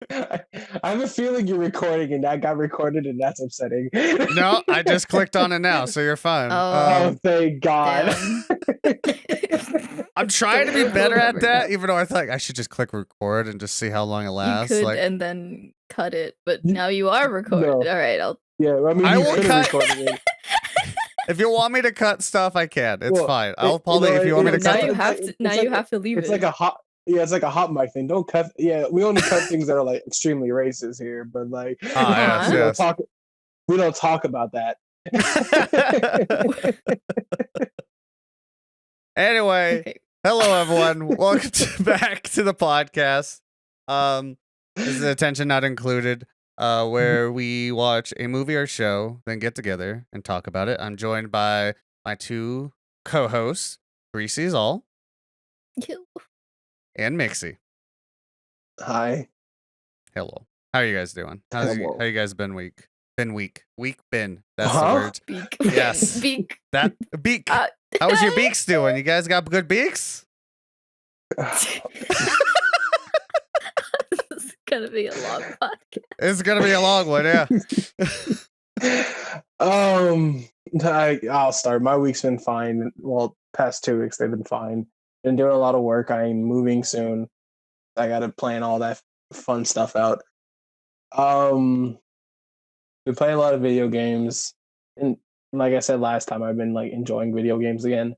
I have a feeling you're recording and that got recorded and that's upsetting. No, I just clicked on it now, so you're fine. Oh, thank God. I'm trying to be better at that, even though I thought I should just click record and just see how long it lasts. You could and then cut it, but now you are recording. No. All right, Yeah, I mean, I you will could have cut. recorded it. If you want me to cut stuff, I can. It's Well, fine. I'll probably if you want me to now cut. you have to. Now you have to leave It's it. like a hot. Yeah, it's like a hot mic thing. Don't cut. Yeah, we only cut things that are like extremely racist here, but like we don't talk about that. Anyway, hello everyone. Welcome back to the podcast. This is Attention Not Included, where we watch a movie or show, then get together and talk about it. I'm joined by my two co-hosts, BreeCeesAll and Mixeyyy. Hi. Hello. How are you guys doing? How you guys been week? Week been. That's the word. Beak. Yes. Beak. That beak. How was your beaks doing? You guys got good beaks? This is gonna be a long podcast. It's gonna be a long one, yeah. I'll start. My week's been fine. Well, past 2 weeks they've been fine. Been doing a lot of work. I'm moving soon. I gotta plan all that fun stuff out. We play a lot of video games, and like I said last time, I've been like enjoying video games again.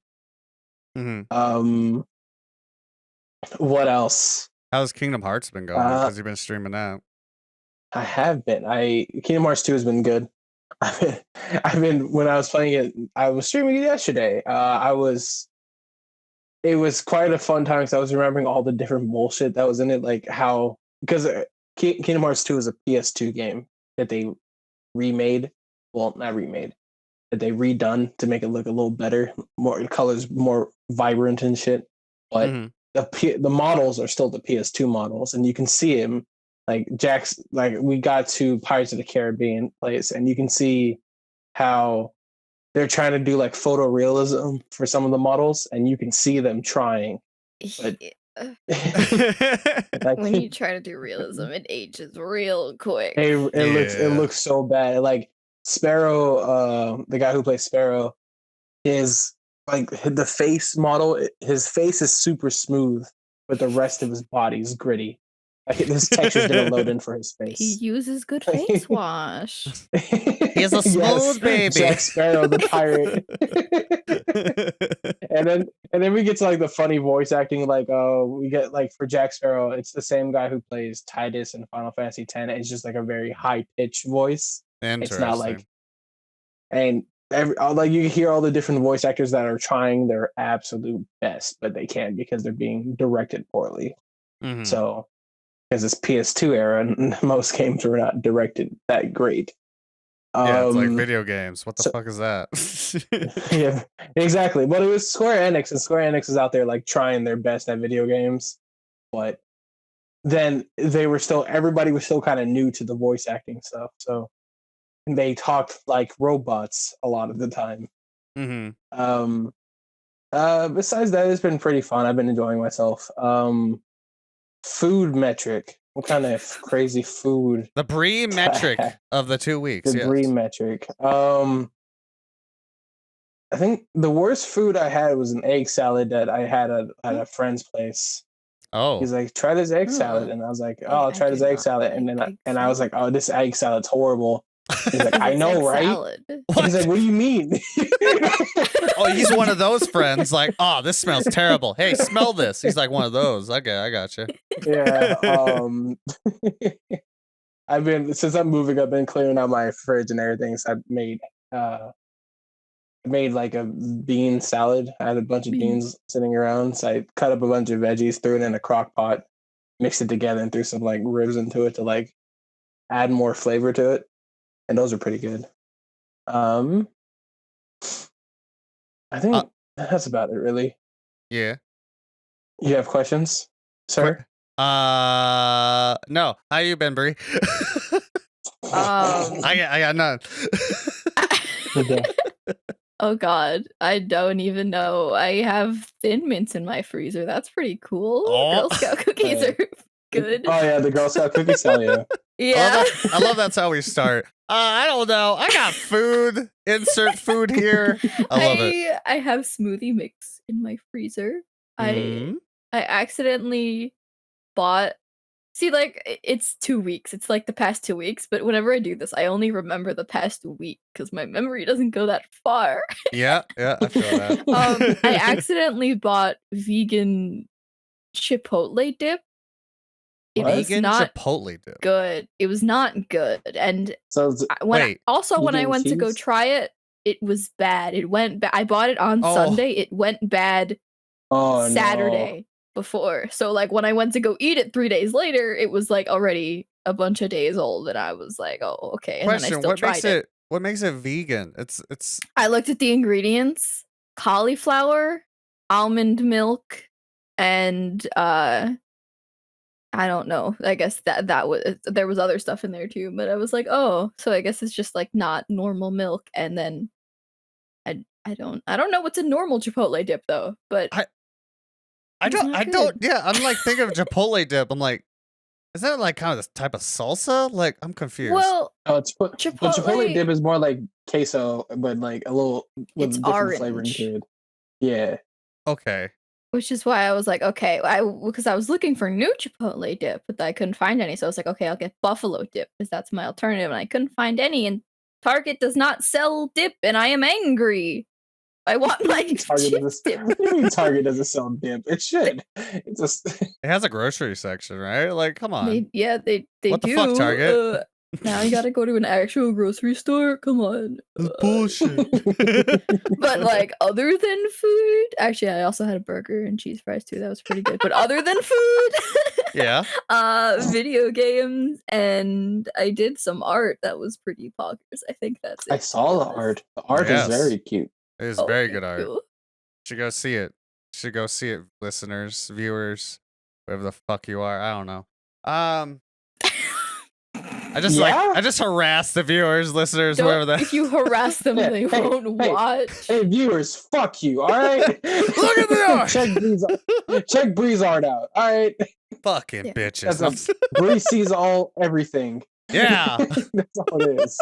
Mm-hmm. What else? How's Kingdom Hearts been going? Because you've been streaming that. I have been. Kingdom Hearts 2 has been good. I've been when I was playing it. I was streaming it yesterday. It was quite a fun time because I was remembering all the different bullshit that was in it, like how because Kingdom Hearts 2 is a PS2 game that they remade. Well, not remade. That they redone to make it look a little better, more colors, more vibrant and shit. But the models are still the PS2 models, and you can see him like Jack's. Like we got to Pirates of the Caribbean place, and you can see how they're trying to do like photorealism for some of the models, and you can see them trying. But when you try to do realism, it ages real quick. It looks so bad. Like Sparrow, the guy who plays Sparrow, is like the face model. His face is super smooth, but the rest of his body is gritty. Like his textures didn't load in for his face. He uses good face wash. He's a smooth baby. Jack Sparrow, the pirate. and then we get to like the funny voice acting. Like we get like for Jack Sparrow, it's the same guy who plays Titus in Final Fantasy X. It's just like a very high pitched voice. It's not like like you hear all the different voice actors that are trying their absolute best, but they can't because they're being directed poorly. So. Because it's PS2 era, and most games were not directed that great. Yeah, it's like video games. What the fuck is that? Yeah, exactly. But it was Square Enix, and Square Enix is out there like trying their best at video games. But then everybody was still kind of new to the voice acting stuff, so they talked like robots a lot of the time. Besides that, it's been pretty fun. I've been enjoying myself. Food metric. What kind of crazy food? The Bree metric of the 2 weeks. The Bree metric. I think the worst food I had was an egg salad that I had at a friend's place. Oh. He's like, try this egg salad. And I was like, oh, I'll try this egg salad. And then I was like, oh, this egg salad's horrible. He's like, I know, right? He's like, what do you mean? Oh, he's one of those friends. Like, oh, this smells terrible. Hey, smell this. He's like one of those. Okay, I got you. Yeah. Since I'm moving, I've been clearing out my fridge and everything. So I made like a bean salad. I had a bunch of beans sitting around. So I cut up a bunch of veggies, threw it in a crock pot, mixed it together, and threw some like ribs into it to like add more flavor to it. And those are pretty good. I think that's about it, really. Yeah. You have questions, sir? No. How you been, Bree? I got none. Oh God, I don't even know. I have Thin Mints in my freezer. That's pretty cool. Girl Scout cookies are good. Oh yeah, the Girl Scout cookies. Hell yeah. Yeah. I love that's how we start. I don't know. I got food. Insert food here. I love it. I have smoothie mix in my freezer. Mm. I accidentally bought. See, like it's 2 weeks. It's like the past 2 weeks. But whenever I do this, I only remember the past week because my memory doesn't go that far. Yeah, I feel that. I accidentally bought vegan chipotle dip. It What? was Vegan not Chipotle dip. good. It was not good. And So it's- when Wait, when I vegan went to go cheese? try it, it was bad. It went bad. I bought it on Oh. Sunday. It went bad oh Saturday before. So like when I went to go eat it 3 days later, it was like already a bunch of days old, and I was like, oh, okay. And then I question: still What tried makes it? What makes it vegan? It's. I looked at the ingredients: cauliflower, almond milk, and I don't know. I guess that was there was other stuff in there too, but I was like, oh, so I guess it's just like not normal milk. And then I don't know what's a normal Chipotle dip though, but I it's don't. not I don't. good. Yeah, I'm like thinking of Chipotle dip. I'm like, is that like kind of this type of salsa? Like, I'm confused. Well, no. But Chipotle Chipotle- dip is more like queso, but like a little with It's different flavor orange. into it. Yeah. Okay. which is why I was like, okay, because I was looking for new Chipotle dip, but I couldn't find any. So I was like, okay, I'll get buffalo dip because that's my alternative, and I couldn't find any. And Target does not sell dip, and I am angry. I want my Target chip doesn't. dip. What do you mean Target doesn't sell dip? It should. It's just. It has a grocery section, right? Like, come on. They What the do. fuck, Target? Now you gotta go to an actual grocery store. Come on. That's bullshit. But like other than food, actually, I also had a burger and cheese fries too. That was pretty good. But other than food, Yeah. video games, and I did some art that was pretty poggers. I think that's it. I to saw be the honest. art. The art Yes. is very cute. It is Oh, very thank good art. you. Should go see it. Should go see it, listeners, viewers, whoever the fuck you are. I don't know. I just Yeah? I just harass the viewers, listeners, Don't- whoever that. if you harass them, Hey, they hey, won't hey. watch. Hey viewers, fuck you. All right. Look at the art. Check Bree's art out. All right. Fucking Yeah. bitches. That's Bree sees all everything. Yeah. That's all it is.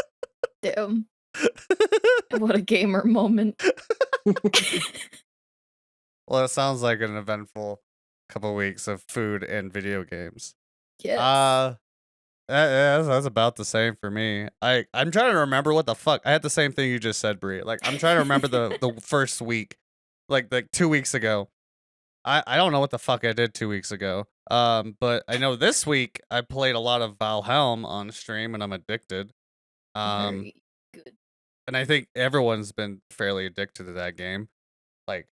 Damn. What a gamer moment. Well, it sounds like an eventful couple weeks of food and video games. Yes. That's about the same for me. I'm trying to remember what the fuck. I had the same thing you just said, Brie. Like, I'm trying to remember the first week, like 2 weeks ago. I don't know what the fuck I did 2 weeks ago. But I know this week I played a lot of Valheim on stream, and I'm addicted. Very good. And I think everyone's been fairly addicted to that game. Like,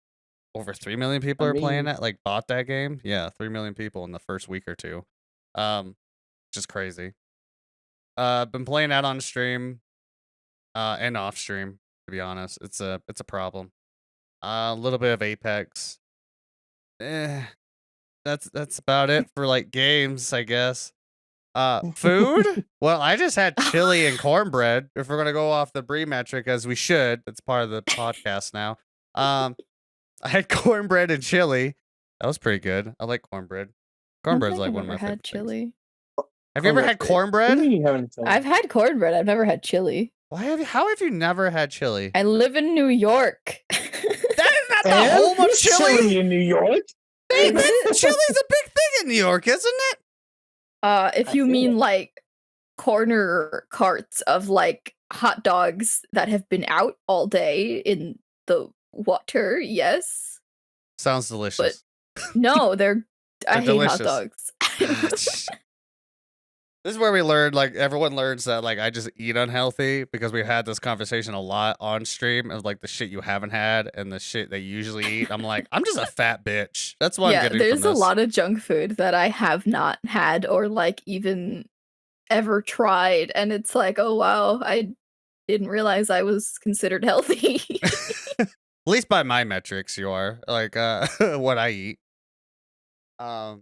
over 3 million people are playing that. Like, bought that game. Yeah, 3 million people in the first week or two. Which is crazy. Been playing that on stream, and off stream. To be honest, it's a problem. A little bit of Apex. That's about it for like games, I guess. Food? Well, I just had chili and cornbread. If we're gonna go off the Brie metric, as we should, it's part of the podcast now. I had cornbread and chili. That was pretty good. I like cornbread. Cornbread's like one of my I've favorite had chili. things. Have you ever had cornbread? I've had cornbread. I've never had chili. How have you never had chili? I live in New York. That is not the home of chili. in New York. Chili's a big thing in New York, isn't it? If I you feel mean it. like corner carts of like hot dogs that have been out all day in the water, yes. Sounds delicious. No, I They're hate hot delicious. dogs. This is where we learned, like, everyone learns that, like, I just eat unhealthy because we had this conversation a lot on stream of, like, the shit you haven't had and the shit they usually eat. I'm like, I'm just a fat bitch. That's what I'm Yeah, getting there's from a this. lot of junk food that I have not had or like even ever tried, and it's like, oh wow, I didn't realize I was considered healthy. At least by my metrics, you are. Like, what I eat. Yeah,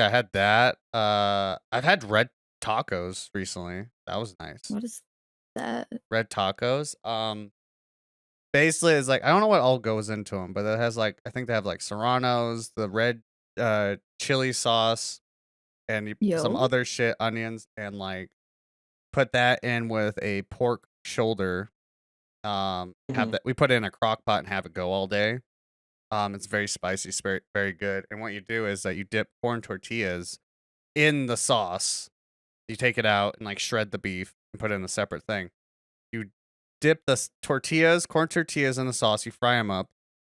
I had that. I've had red tacos recently. That was nice. What is that? Red tacos. Basically, it's like I don't know what all goes into them, but it has like I think they have like serranos, the red chili sauce, and some Yo. other shit, onions, and like put that in with a pork shoulder. Have that we put it in a crock pot and have it go all day. It's very spicy, very, very good. And what you do is that you dip corn tortillas in the sauce. You take it out and like shred the beef and put it in a separate thing. You dip the corn tortillas in the sauce. You fry them up.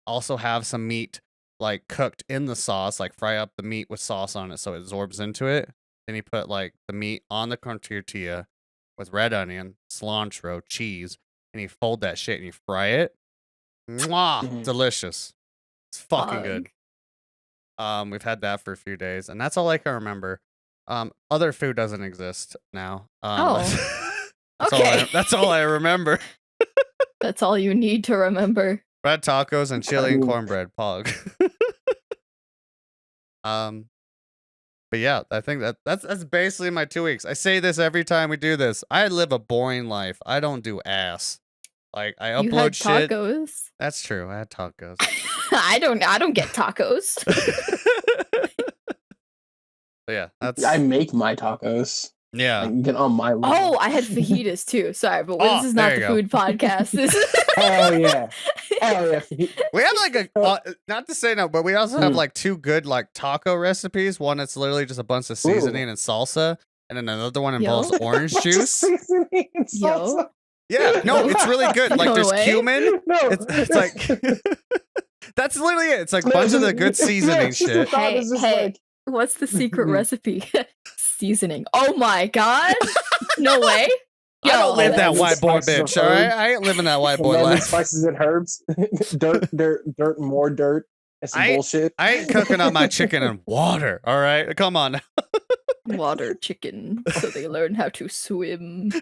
Also have some meat like cooked in the sauce, like fry up the meat with sauce on it so it absorbs into it. Then you put like the meat on the corn tortilla with red onion, cilantro, cheese, and you fold that shit and you fry it. Mwah! Delicious. It's fucking good. We've had that for a few days, and that's all I can remember. Other food doesn't exist now. Okay. That's all I remember. That's all you need to remember. Red tacos and chili and cornbread, pog. But yeah, I think that's basically my 2 weeks. I say this every time we do this. I live a boring life. I don't do ass. Like I upload You had shit. tacos. That's true. I had tacos. I don't get tacos. But yeah, that's I make my tacos. I yeah. can get on my level. Oh, I had fajitas too. Sorry, but this is there not you the go. food podcast. This is Hell yeah. Hell yeah. We have like a not to say no, but we also have like 2 good like taco recipes. One that's literally just a bunch of seasoning and salsa, and then another one involves orange juice. Seasoning and Yo. salsa. Yeah, no, it's really good. Like No there's way. cumin. No. It's like that's literally it. It's like a bunch of the good seasoning shit. Hey, what's the secret recipe? Seasoning. Oh my god! No way. I don't live that that's white boy spices bitch. of All right, herb. I ain't living that white boy And then life. spices and herbs. dirt, more dirt. And some bullshit. I ain't cooking up my chicken in water. All right, come on. Water chicken, so they learn how to swim.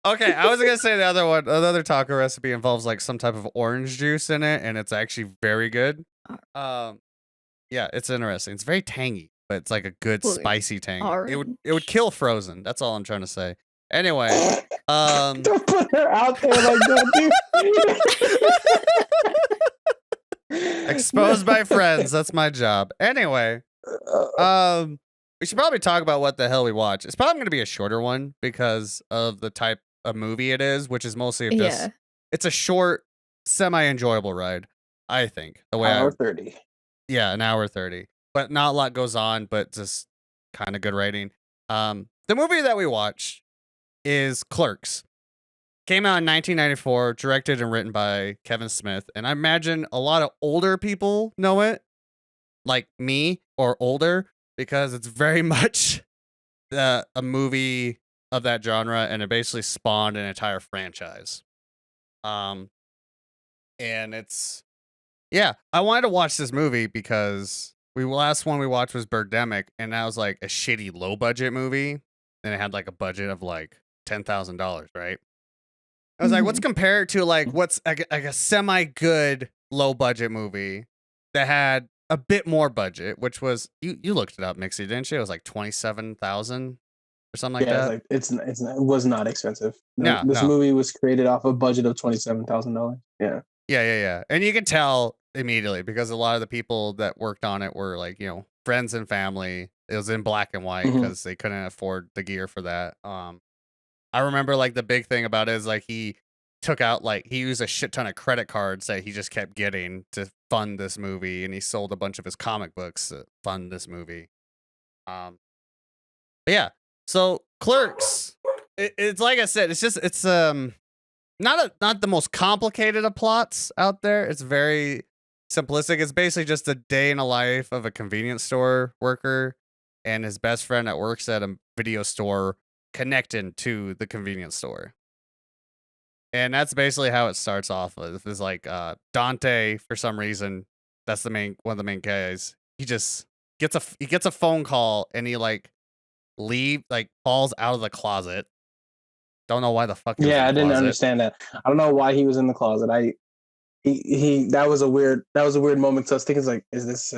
Okay, I was gonna say the other one. Another taco recipe involves like some type of orange juice in it, and it's actually very good. Yeah, it's interesting. It's very tangy, but it's like a good spicy tang. It would kill Frozen. That's all I'm trying to say. Anyway, Don't put her out there like that, dude. exposed by friends. That's my job. Anyway, we should probably talk about what the hell we watch. It's probably going to be a shorter one because of the type of movie it is, which is mostly just Yeah. it's a short, semi-enjoyable ride. I think the way Hour 30. Yeah, an hour 30, but not a lot goes on, but just kind of good writing. The movie that we watched is Clerks. Came out in 1994, directed and written by Kevin Smith, and I imagine a lot of older people know it, like me or older, because it's very much a movie of that genre, and it basically spawned an entire franchise. And it's yeah, I wanted to watch this movie because last one we watched was Birdemic, and that was like a shitty low budget movie, and it had like a budget of like $10,000, right? I was like, what's compared to like what's like a semi good low budget movie that had a bit more budget, which was you looked it up, Mixeyyy, didn't you? It was like 27,000 or something like that. It was not expensive. This No. movie was created off a budget of $27,000. Yeah. Yeah. And you can tell immediately because a lot of the people that worked on it were like, you know, friends and family. It was in black and white because they couldn't afford the gear for that. I remember like the big thing about it is like he used a shit ton of credit cards that he just kept getting to fund this movie, and he sold a bunch of his comic books to fund this movie. But yeah, so Clerks, it's like I said, it's not the most complicated of plots out there. It's very simplistic. It's basically just a day in a life of a convenience store worker and his best friend that works at a video store connected to the convenience store. And that's basically how it starts off with. Is like Dante, for some reason, that's one of the main guys. He just gets a phone call and he falls out of the closet. Don't know why the fuck. I didn't understand that. I don't know why he was in the closet. That was a weird moment. So I was thinking, like, is this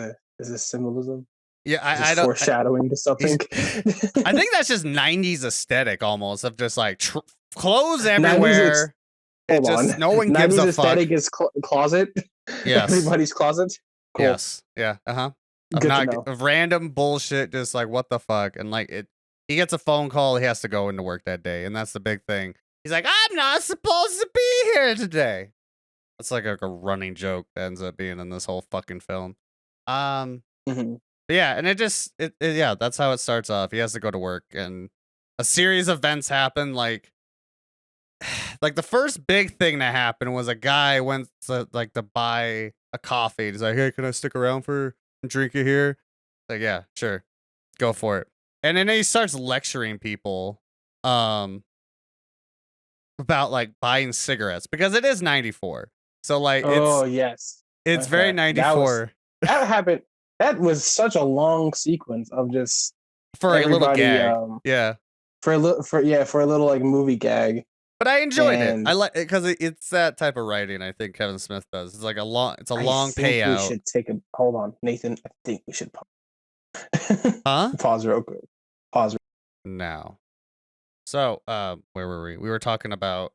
symbolism? Yeah, I don't foreshadowing to something. I think that's just 90s aesthetic almost of just like clothes everywhere. Hold on. No one gives a fuck. 90s aesthetic is closet. Yes. Everybody's closet. Cool. Yes. Yeah. of Good to not know. of random bullshit, just like what the fuck, and like he gets a phone call, he has to go into work that day, and that's the big thing. He's like, I'm not supposed to be here today. That's like a running joke that ends up being in this whole fucking film. Mhm. But yeah, and yeah, that's how it starts off. He has to go to work, and a series of events happen. Like the first big thing that happened was a guy went to buy a coffee. He's like, hey, can I stick around for a drink it here? Like, yeah, sure, go for it. And then he starts lecturing people, about like buying cigarettes because it is 94. So like Yes. it's very Okay. 94 That happened. That was such a long sequence of just for a little everybody, gag. Yeah. for a little like movie gag. But I enjoyed it. And I like it because it's that type of writing I think Kevin Smith does. It's like a long payout. We should take a hold on, Nathan. I think we should Huh? pause real quick. Pause. Now. So, where were we? We were talking about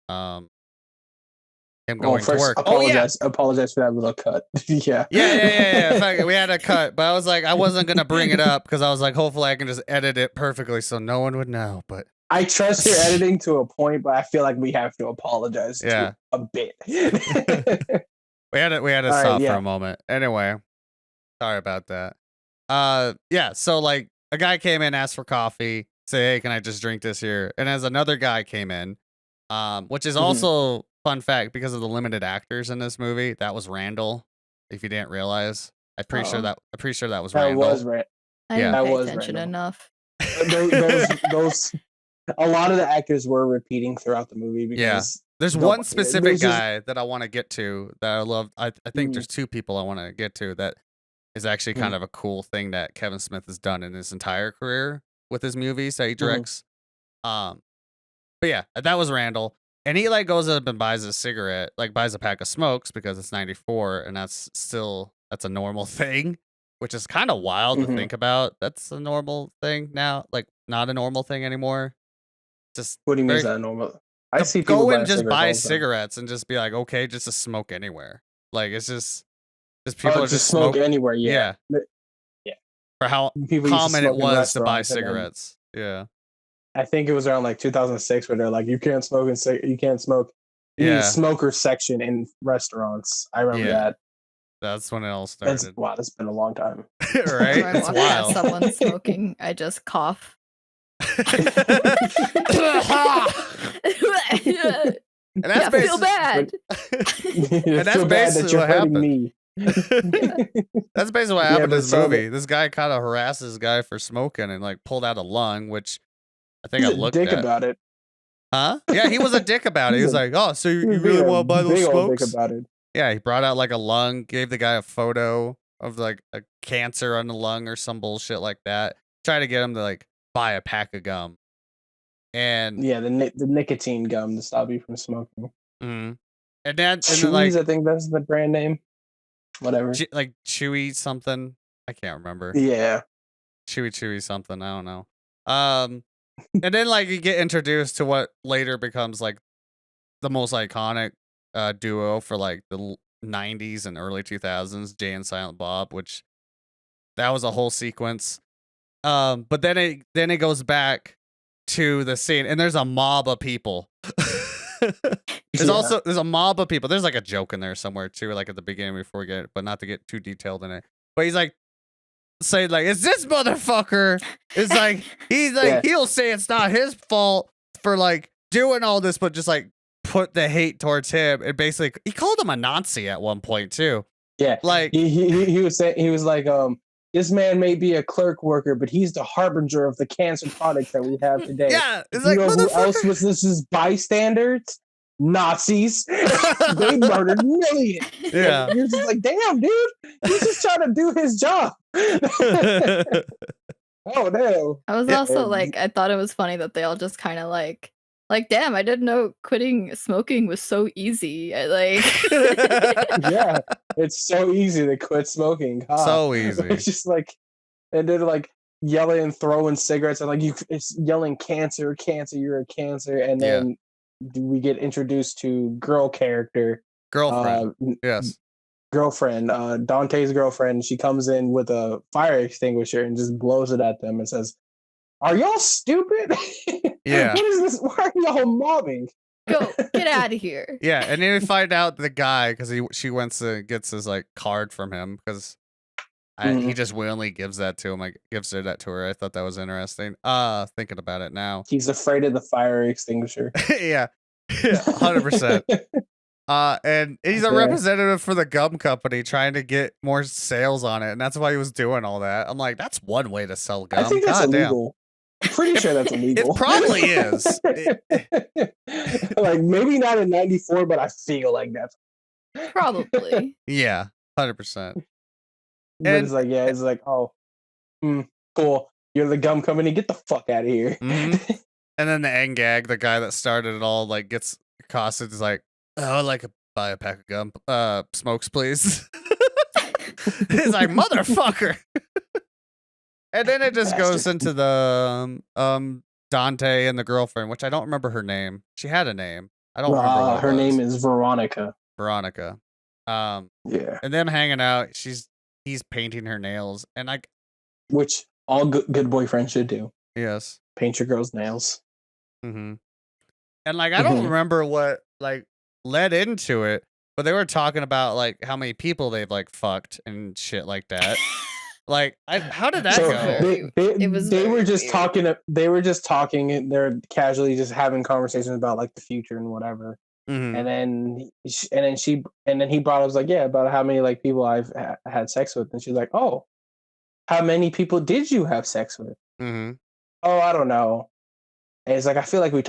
him going to work. Apologize for that little cut. Yeah. Yeah. Fuck it, we had a cut, but I was like, I wasn't gonna bring it up because I was like, hopefully I can just edit it perfectly so no one would know. But I trust your editing to a point, but I feel like we have to apologize to a bit. we had to stop for a moment. Anyway, sorry about that. Yeah. So like a guy came in, asked for coffee, say, hey, can I just drink this here? And as another guy came in, which is also fun fact because of the limited actors in this movie. That was Randall. If you didn't realize, I'm pretty sure that was Randall. That was Randall. I didn't pay attention enough. those a lot of the actors were repeating throughout the movie because there's one specific guy that I want to get to that I love. I think there's two people I want to get to that is actually kind of a cool thing that Kevin Smith has done in his entire career with his movies that he directs. But yeah, that was Randall. And he like goes up and buys a cigarette, like buys a pack of smokes because it's 94 and that's a normal thing, which is kind of wild to think about. That's a normal thing now, like not a normal thing anymore. Just what do you mean is that normal? I see people go and just buy cigarettes and just be like, okay, just to smoke anywhere. Like it's just people are just smoke anywhere. Yeah. For how common it was to buy cigarettes. Yeah. I think it was around like 2006 where they're like, you can't smoke in the smoker section in restaurants. I remember that. That's when it all started. That's been a long time. Right? When I walk past someone smoking, I just cough. And that's I feel bad. And that's basically what happened. That's basically what happened in this movie. This guy kind of harassed this guy for smoking and like pulled out a lung, which I think I looked at. About it. Huh? Yeah, he was a dick about it. He was like, "Oh, so you really want to buy those smokes?" Dick about it. Yeah, he brought out like a lung, gave the guy a photo of like a cancer on the lung or some bullshit like that. Tried to get him to like buy a pack of gum. And yeah, the nicotine gum to stop you from smoking. And then Chewy's, I think that's the brand name. Whatever. Like Chewy something. I can't remember. Yeah. Chewy something. I don't know. And then like you get introduced to what later becomes like the most iconic duo for like the 90s and early 2000s, Jay and Silent Bob, which that was a whole sequence. But then it goes back to the scene and there's a mob of people. There's a mob of people. There's like a joke in there somewhere too, like at the beginning before we get it, but not to get too detailed in it. But he's like, say like, it's this motherfucker. It's like he'll say it's not his fault for like doing all this, but just like put the hate towards him. And basically, he called him a Nazi at one point too. Yeah, like he was saying, he was like, this man may be a clerk worker, but he's the harbinger of the cancer products that we have today. Yeah, it's you like, know who else was this? Is bystanders. Nazis. They murdered millions. Yeah. You're just like, damn, dude. He's just trying to do his job. Oh, no. I was also like, I thought it was funny that they all just kind of like, damn, I didn't know quitting smoking was so easy. Yeah, it's so easy to quit smoking. God. So easy. It's just like, and they're like yelling and throwing cigarettes and like it's yelling cancer, you're a cancer, and then we get introduced to girlfriend. Yes. girlfriend, Dante's girlfriend. She comes in with a fire extinguisher and just blows it at them and says, "Are y'all stupid? Yeah. What is this? Why are y'all mobbing? Go get out of here." Yeah, and then we find out the guy because she wants to gets his like card from him because he just willingly gives that to him. Like gives her that to her. I thought that was interesting. Thinking about it now. He's afraid of the fire extinguisher. Yeah, 100%. And he's a representative for the gum company trying to get more sales on it, and that's why he was doing all that. I'm like, that's one way to sell gum. I think that's illegal. I'm pretty sure that's illegal. It probably is. Like maybe not in '94, but I feel like that's Probably. Yeah, 100%. But it's like, yeah, it's like, oh, cool. You're the gum company. Get the fuck out of here. Mm-hmm. And then the end gag, the guy that started it all, like gets accosted. Is like, oh, I'd like to buy a pack of gum. Smokes, please. He's like, motherfucker. And then it just goes into the Dante and the girlfriend, which I don't remember her name. She had a name. I don't remember what her name is Veronica. Veronica. Yeah. And them hanging out. He's painting her nails, and which all good boyfriends should do. Yes. Paint your girl's nails. Mm-hmm. And like I don't remember what like led into it, but they were talking about like how many people they've like fucked and shit like that. Like how did that go? They were just talking. They were just talking, and they're casually just having conversations about like the future and whatever. Mm-hmm. And then he brought up like, yeah, about how many like people I've had sex with, and she's like, oh, how many people did you have sex with? Mm-hmm. Oh, I don't know. And he's like, I feel like we've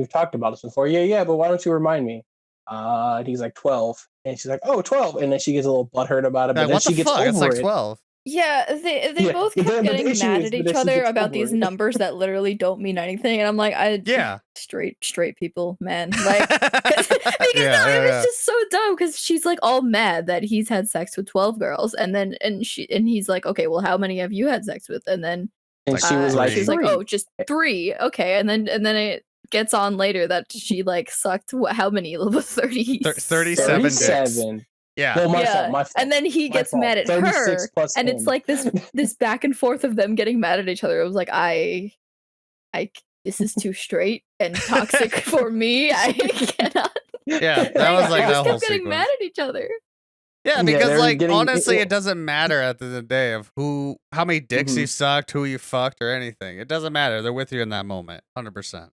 talked about this before. Yeah, but why don't you remind me? And he's like 12, and she's like, oh, 12, and then she gets a little butthurt about it, but then she gets over it's like it. 12. Yeah, they both kept getting mad at each other about these numbers that literally don't mean anything, and I'm like, straight people, man, like, because it was just so dumb. Because she's like all mad that he's had sex with 12 girls, and he's like, okay, well, how many have you had sex with? And then she was like, oh, just 3, okay, and then it gets on later that she like sucked how many? 37 dicks. Yeah. Well, my fault. And then he gets mad at her, and it's like this back and forth of them getting mad at each other. It was like, this is too straight and toxic for me. I cannot. Yeah, that was like that whole kept getting mad at each other. Yeah, because like honestly, it doesn't matter at the end of the day of how many dicks you sucked, who you fucked, or anything. It doesn't matter. They're with you in that moment, 100%.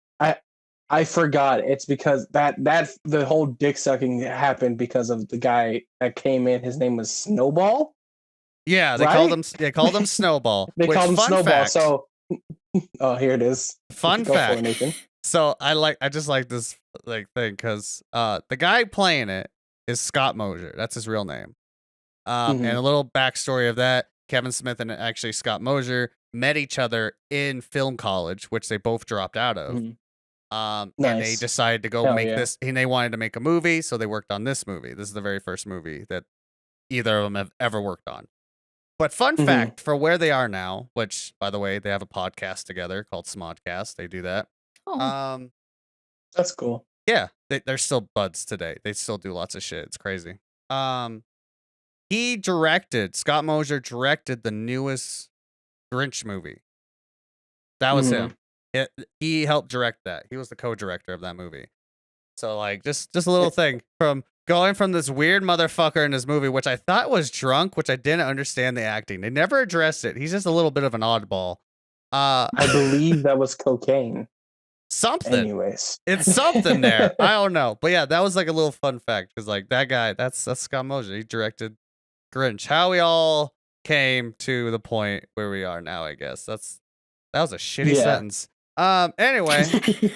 I forgot. It's because that the whole dick sucking happened because of the guy that came in. His name was Snowball. Yeah, they called him Snowball. They called him Snowball. Fact, so, oh, here it is. Fun fact. So I just like this like thing because the guy playing it is Scott Mosier. That's his real name. And a little backstory of that: Kevin Smith and actually Scott Mosier met each other in film college, which they both dropped out of. And they decided to go make this, and they wanted to make a movie, so they worked on this movie. This is the very first movie that either of them have ever worked on. But fun fact for where they are now, which by the way, they have a podcast together called Smodcast. They do that. Oh. That's cool. Yeah, they're still buds today. They still do lots of shit. It's crazy. Scott Mosier directed the newest Grinch movie. That was him. He helped direct that. He was the co-director of that movie. So like just a little thing from going from this weird motherfucker in this movie, which I thought was drunk, which I didn't understand the acting. They never addressed it. He's just a little bit of an oddball. I believe that was cocaine. Something. Anyways, it's something there. I don't know, but yeah, that was like a little fun fact because like that guy, that's Scott Mosier. He directed Grinch. How we all came to the point where we are now, I guess. That was a shitty sentence. Anyway,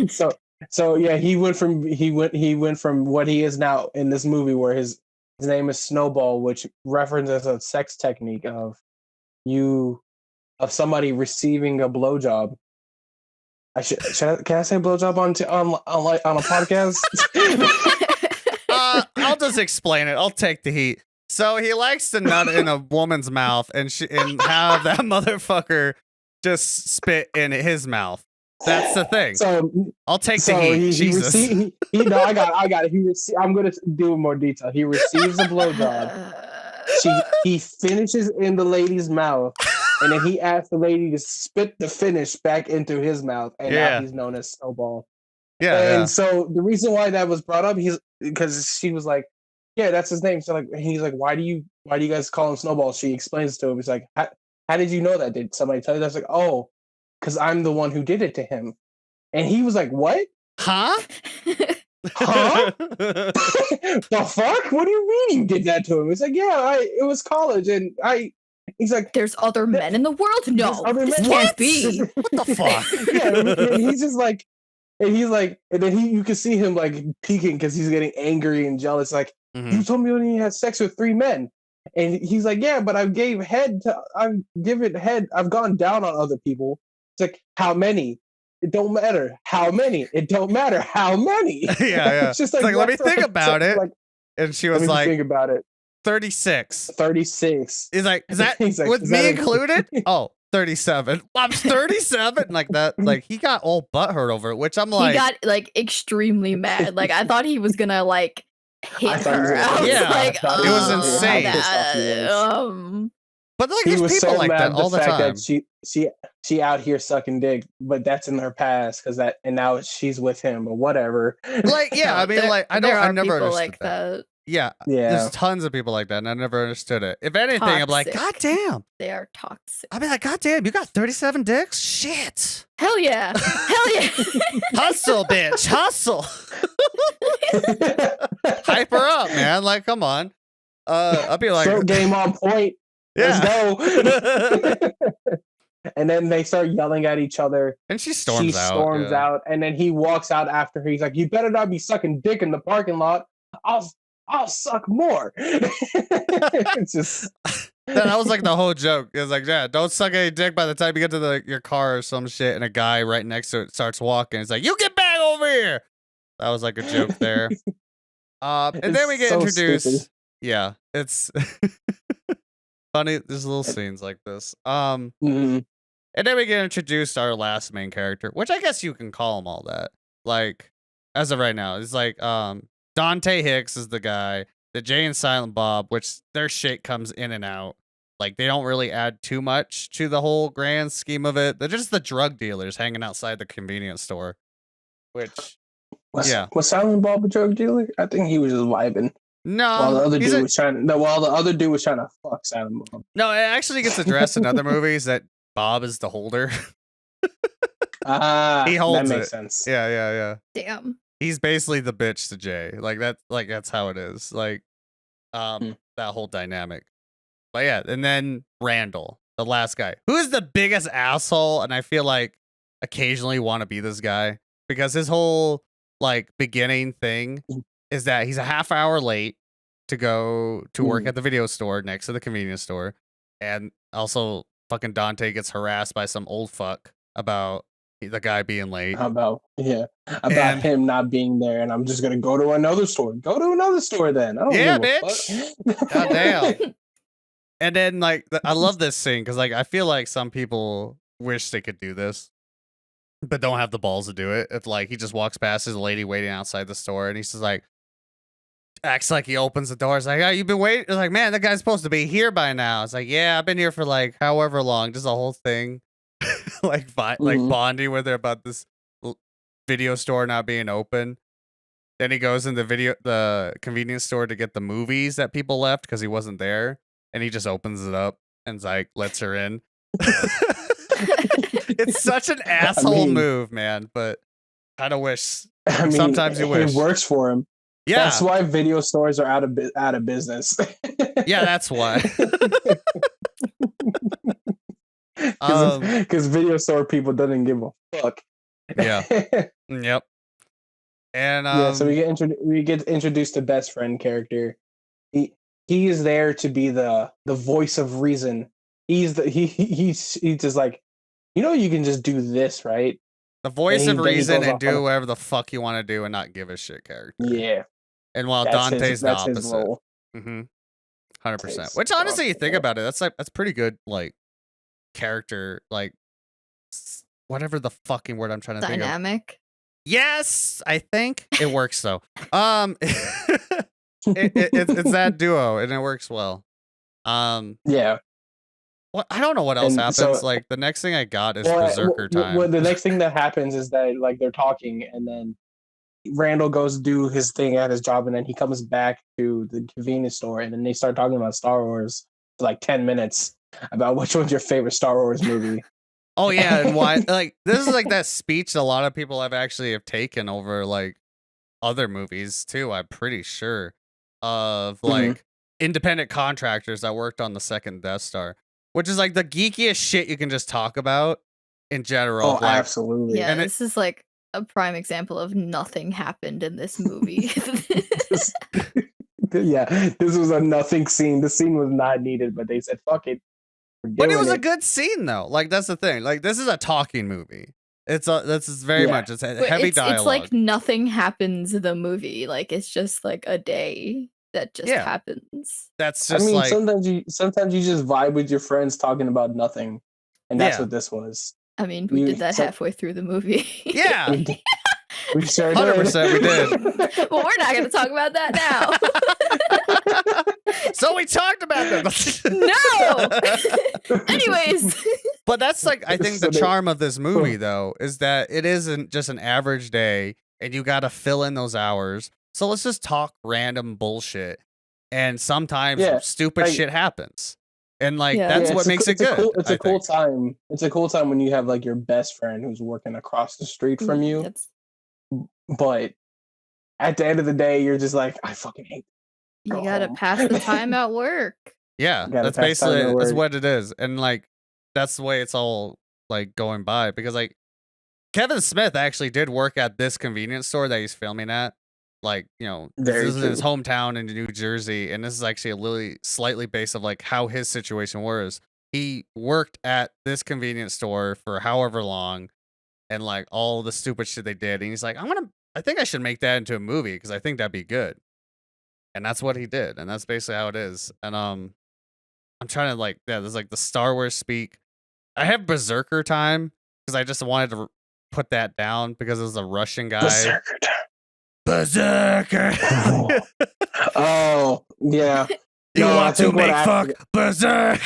so yeah, he went from what he is now in this movie, where his name is Snowball, which references a sex technique of somebody receiving a blowjob. Can I say blowjob on a podcast? I'll just explain it. I'll take the heat. So he likes to nut in a woman's mouth and have that motherfucker just spit in his mouth. That's the thing. So I'll take the heat. Jesus. No, I got it. I'm gonna do more detail. He receives a blowjob. He finishes in the lady's mouth, and then he asks the lady to spit the finish back into his mouth, and now he's known as Snowball. Yeah. And so the reason why that was brought up, because she was like, "Yeah, that's his name." So like, he's like, "Why do you guys call him Snowball?" She explains to him. He's like, "How did you know that? Did somebody tell you?" That's like, "Oh, because I'm the one who did it to him." And he was like, "What? Huh? Huh? The fuck? What do you mean you did that to him?" It's like, "Yeah, it was college, and I." He's like, "There's other men in the world? No, this can't be." What the fuck? Yeah, and he's just like, and he's like, and then you can see him like peeking because he's getting angry and jealous. Like, you told me when he had sex with 3 men, and he's like, "Yeah, but I've given head. I've gone down on other people." It's like, "How many? It don't matter. How many? It don't matter. How many?" Yeah. It's just like let me think about it. Like, and she was like, "Think about it." 36. 36. He's like, is that He's like, with "Is me that included? Oh, 37. I'm 37. Like that. Like he got all butthurt over it, which I'm like, he got like extremely mad. Like I thought he was gonna like hit thought he was her. gonna I was hit her. like, Yeah, it was insane. How pissed off he was. but like He there's was people so like mad that at all the the fact time. that she out here sucking dick, but that's in her past and now she's with him or whatever. Like, yeah, No, I mean, like I never people understood like that. that. Yeah, there's tons of people like that, and I never understood it. If anything, I'm like, God Toxic. damn. They are toxic. I'll be like, God damn, you got 37 dicks? Shit. Hell yeah. Hell yeah. Hustle, bitch. Hustle. Hype her up, man. Like, come on. I'll be like, throat game on point. Yeah. Let's go. And then they start yelling at each other. And she storms out. Out, and then he walks out after her. He's like, "You better not be sucking dick in the parking lot. I'll suck more." It's just that was like the whole joke. It was like, yeah, don't suck any dick by the time you get to your car or some shit, and a guy right next to it starts walking. It's like, you get back over here. That was like a joke there. And then we get introduced. Stupid. Yeah, it's funny. There's little scenes like this. And then we get introduced to our last main character, which I guess you can call him all that. Like, as of right now, it's like Dante Hicks is the guy. The Jay and Silent Bob, which their shit comes in and out. Like, they don't really add too much to the whole grand scheme of it. They're just the drug dealers hanging outside the convenience store. Which, was Silent Bob a drug dealer? I think he was just vibing. No, while the other dude was trying to fuck Silent Bob. No, it actually gets addressed in other movies that Bob is the holder. He holds that makes it. sense. Yeah. Damn. He's basically the bitch to Jay. Like that's how it is. Like that whole dynamic. But yeah, and then Randall, the last guy, who is the biggest asshole, and I feel like occasionally want to be this guy because his whole like beginning thing is that he's a half hour late to go to work at the video store next to the convenience store, and also fucking Dante gets harassed by some old fuck about the guy being late. About him not being there, and I'm just gonna go to another store. Go to another store then. I don't give a bitch. Fuck. God damn. And then like I love this scene because like I feel like some people wish they could do this, but don't have the balls to do it. If like he just walks past his lady waiting outside the store, and he's just like acts like he opens the door. It's like, "Oh, you've been waiting." It's like, "Man, that guy's supposed to be here by now." It's like, "Yeah, I've been here for like however long." Just a whole thing, like bonding with her about this video store not being open. Then he goes in the convenience store to get the movies that people left because he wasn't there, and he just opens it up and like lets her in. It's such an asshole move, man. But kind of wish sometimes you wish it works for him. Yeah, that's why video stores are out of business. Yeah, that's why. Because video store people doesn't give a fuck. Yeah. Yep. And so we get introduced to best friend character. He is there to be the voice of reason. He's just like, you can just do this, right? The voice of reason and do whatever the fuck you want to do and not give a shit character. Yeah. And while Dante's the opposite. His role. 100%. Which honestly, you think about it, that's pretty good, like character, like whatever the fucking word I'm trying to think of. Dynamic. Yes, I think it works though. It's that duo and it works well. Yeah. What I don't know what else And happens. so, Like the next thing I got is well, Berserker time. the next thing that happens is that like they're talking, and then Randall goes do his thing at his job, and then he comes back to the convenience store, and then they start talking about Star Wars for like 10 minutes about which one's your favorite Star Wars movie. Oh yeah, and why? Like this is like that speech a lot of people have taken over like other movies too. I'm pretty sure of like independent contractors that worked on the second Death Star, which is like the geekiest shit you can just talk about in general. Oh, of, like, absolutely. Yeah, And this is like a prime example of nothing happened in this movie. Yeah, this was a nothing scene. The scene was not needed, but they said, "Fuck it, we're But it doing was a good scene though. Like that's the thing. Like this is a talking movie. This is very Yeah. much it's a But heavy it's dialogue. like nothing happens the movie. Like it's just like a day that just Yeah. happens. That's I just mean, like sometimes you just vibe with your friends talking about nothing, and that's Yeah. what this was. I mean, we did that halfway through the movie. Yeah. We sure 100% we did. Well, we're not going to talk about that now. So we talked about them. No. Anyways. But that's like I think the So charm of this movie though is that it isn't just an average day and you got to fill in those hours. So let's just talk random bullshit. And sometimes stupid like- shit happens. And like Yeah. that's Yeah, what makes it good. It's a cool time. It's a cool time when you have like your best friend who's working across the street from you. That's- But at the end of the day, you're just like, I fucking hate. You Go got to home. pass the time at work. Yeah, Gotta that's pass time basically at that's work. what it is. And like that's the way it's all like going by because like Kevin Smith actually did work at this convenience store that he's filming at. Like, you know, Very this is in his true. hometown in New Jersey, and this is actually a little slightly based of like how his situation was. He worked at this convenience store for however long, and like all the stupid shit they did, and he's like, I think I should make that into a movie because I think that'd be good. And that's what he did, and that's basically how it is. And I'm trying to like, yeah, there's like the Star Wars speak. I have Berserker time because I just wanted to put that down because it was a Russian guy. Berserker time. Berserker. Oh yeah. You No, I want to think what make happened- fuck berserk?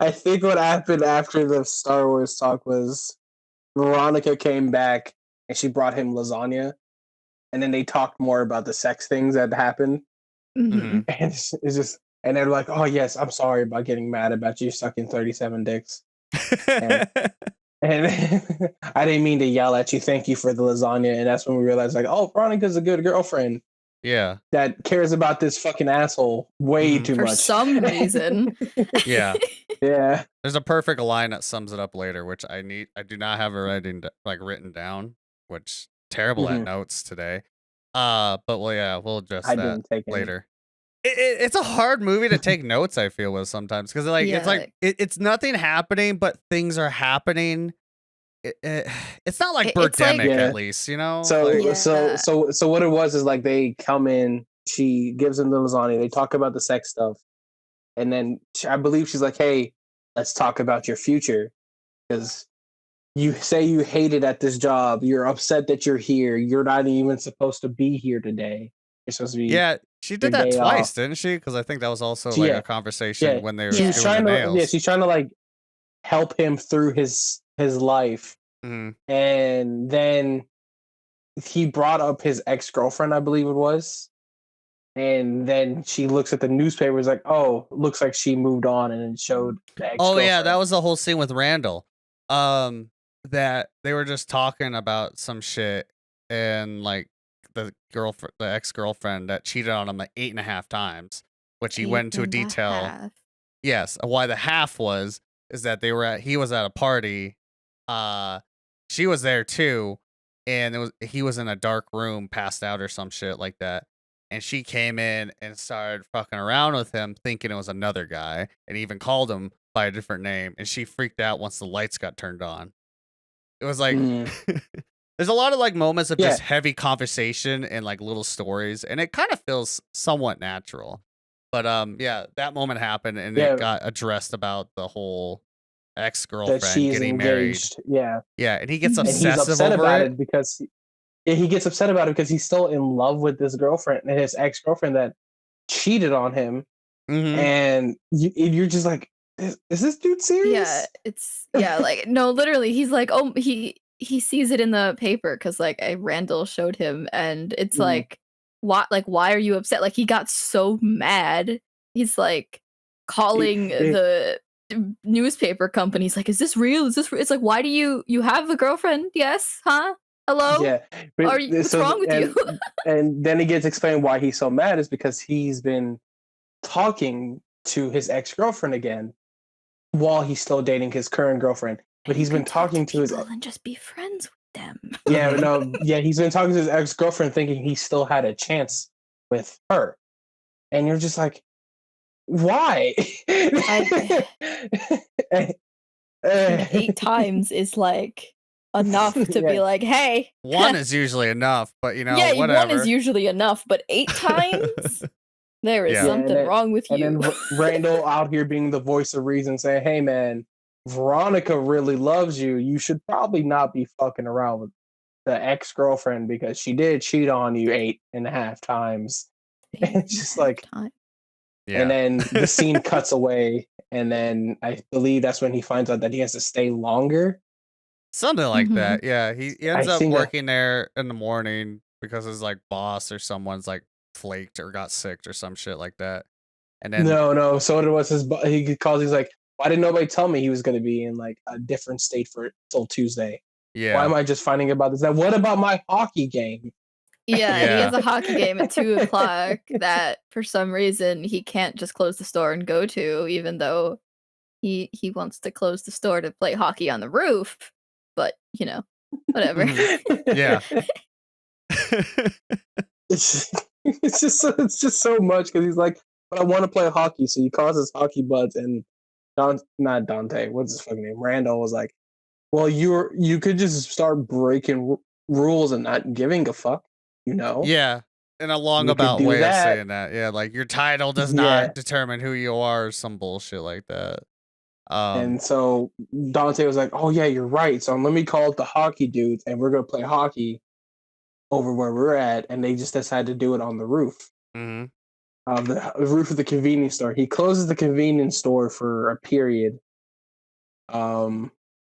I think what happened after the Star Wars talk was Veronica came back and she brought him lasagna, and then they talked more about the sex things that happened. Mhm. And it's just, and they're like, "Oh yes, I'm sorry about getting mad about you sucking 37 dicks." And I didn't mean to yell at you. Thank you for the lasagna. And that's when we realized, like, oh, Veronica's a good girlfriend Yeah. that cares about this fucking asshole way Mhm. too For much. some reason. Yeah. Yeah. There's a perfect line that sums it up later, which I do not have it written down, which terrible at Mhm. notes today. But well, yeah, we'll address I that didn't take any. later. It's a hard movie to take notes. I feel with sometimes because like it's Yeah. like it's nothing happening, but things are happening. It's not like It's like- Birdemic, Yeah. at least, you know. So Like, Yeah. so what it was is like they come in, she gives him the lasagna, they talk about the sex stuff, and then I believe she's like, "Hey, let's talk about your future, because you say you hate it at this job, you're upset that you're here, you're not even supposed to be here today. You're supposed to be." yeah, she did your that day twice, off. didn't she? Because I think that was also She- like yeah. a conversation Yeah. when they were She was doing trying the to, nails. yeah, she's trying to like help him through his life, Mhm. and then he brought up his ex-girlfriend, I believe it was. And then she looks at the newspaper, is like, "Oh, looks like she moved on," and it showed the Oh ex-girlfriend. yeah, that was the whole scene with Randall. That they were just talking about some shit, and like the ex-girlfriend that cheated on him like 8.5 times, which he went into a 8.5. detail. Yes, why the half was is that he was at a party, she was there too, and he was in a dark room, passed out or some shit like that. And she came in and started fucking around with him, thinking it was another guy, and even called him by a different name. And she freaked out once the lights got turned on. It was like, there's a lot of like moments of just heavy conversation and like little stories, and it kind of feels somewhat natural. But yeah, that moment happened, and it got addressed about the whole ex-girlfriend she's getting married. engaged. Yeah. Yeah, and he gets And And he's obsessive upset over about it. it because he gets upset about it because he's still in love with this girlfriend and his ex-girlfriend that cheated on him. Mm-hmm. And you're just like, is this dude serious? Like no, literally, he's like, oh, he sees it in the paper because like Randall showed him, and it's Mhm. like, why are you upset? Like he got so mad. He's like calling the newspaper company. He's like, is this real? Is this real? It's like, why do you have a girlfriend? Yes, huh? Hello? Yeah. But, What's wrong with you? And then it gets explained why he's so mad is because he's been talking to his ex-girlfriend again while he's still dating his current girlfriend. But he's been talking to his and just be friends with them. he's been talking to his ex-girlfriend thinking he still had a chance with her. And you're just like, why? 8 times is like enough to be like, hey. One is usually enough, but Yeah, whatever. 1 is usually enough, but 8 times? There is something wrong with you. And then Randall out here being the voice of reason saying, hey man, Veronica really loves you. You should probably not be fucking around with the ex-girlfriend because she did cheat on you 8.5 times. And it's just like, Yeah. and then the scene cuts away, and then I believe that's when he finds out that he has to stay longer. Something like that. Yeah. He ends I up think working there in the morning because his like boss or someone's like flaked or got sick or some shit like that. And then No. So it was he calls. He's like, why didn't nobody tell me he was going to be in like a different state for till Tuesday? yeah. Why am I just finding about this? Now, what about my hockey game? Yeah, he Yeah. has a hockey game at 2 o'clock that for some reason he can't just close the store and go to, even though he wants to close the store to play hockey on the roof. But whatever. Yeah. It's just so much because he's like, but I want to play hockey, so he calls his hockey buds, and not Dante, what's his fucking name? Randall was like, well, you could just start breaking rules and not giving a fuck, Yeah. In a long You could about do way that. of saying that. Yeah, like your title does not determine who you are or some bullshit like that. And so Dante was like, oh yeah, you're right. So let me call up the hockey dudes and we're gonna play hockey over where we're at. And they just decided to do it on the roof. Mm-hmm. The roof of the convenience store. He closes the convenience store for a period.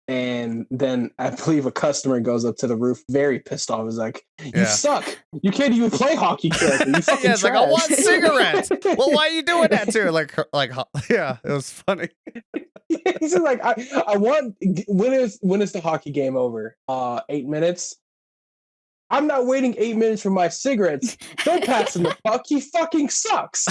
And then I believe a customer goes up to the roof, very pissed off. Is like, "You suck! You can't even play hockey correctly. You fucking it's like, I want cigarettes. Well, why are you doing that too? Like, yeah, it was funny. He's just like, I want. When is the hockey game over? 8 minutes. I'm not waiting 8 minutes for my cigarettes. Don't pass him the puck. He fucking sucks.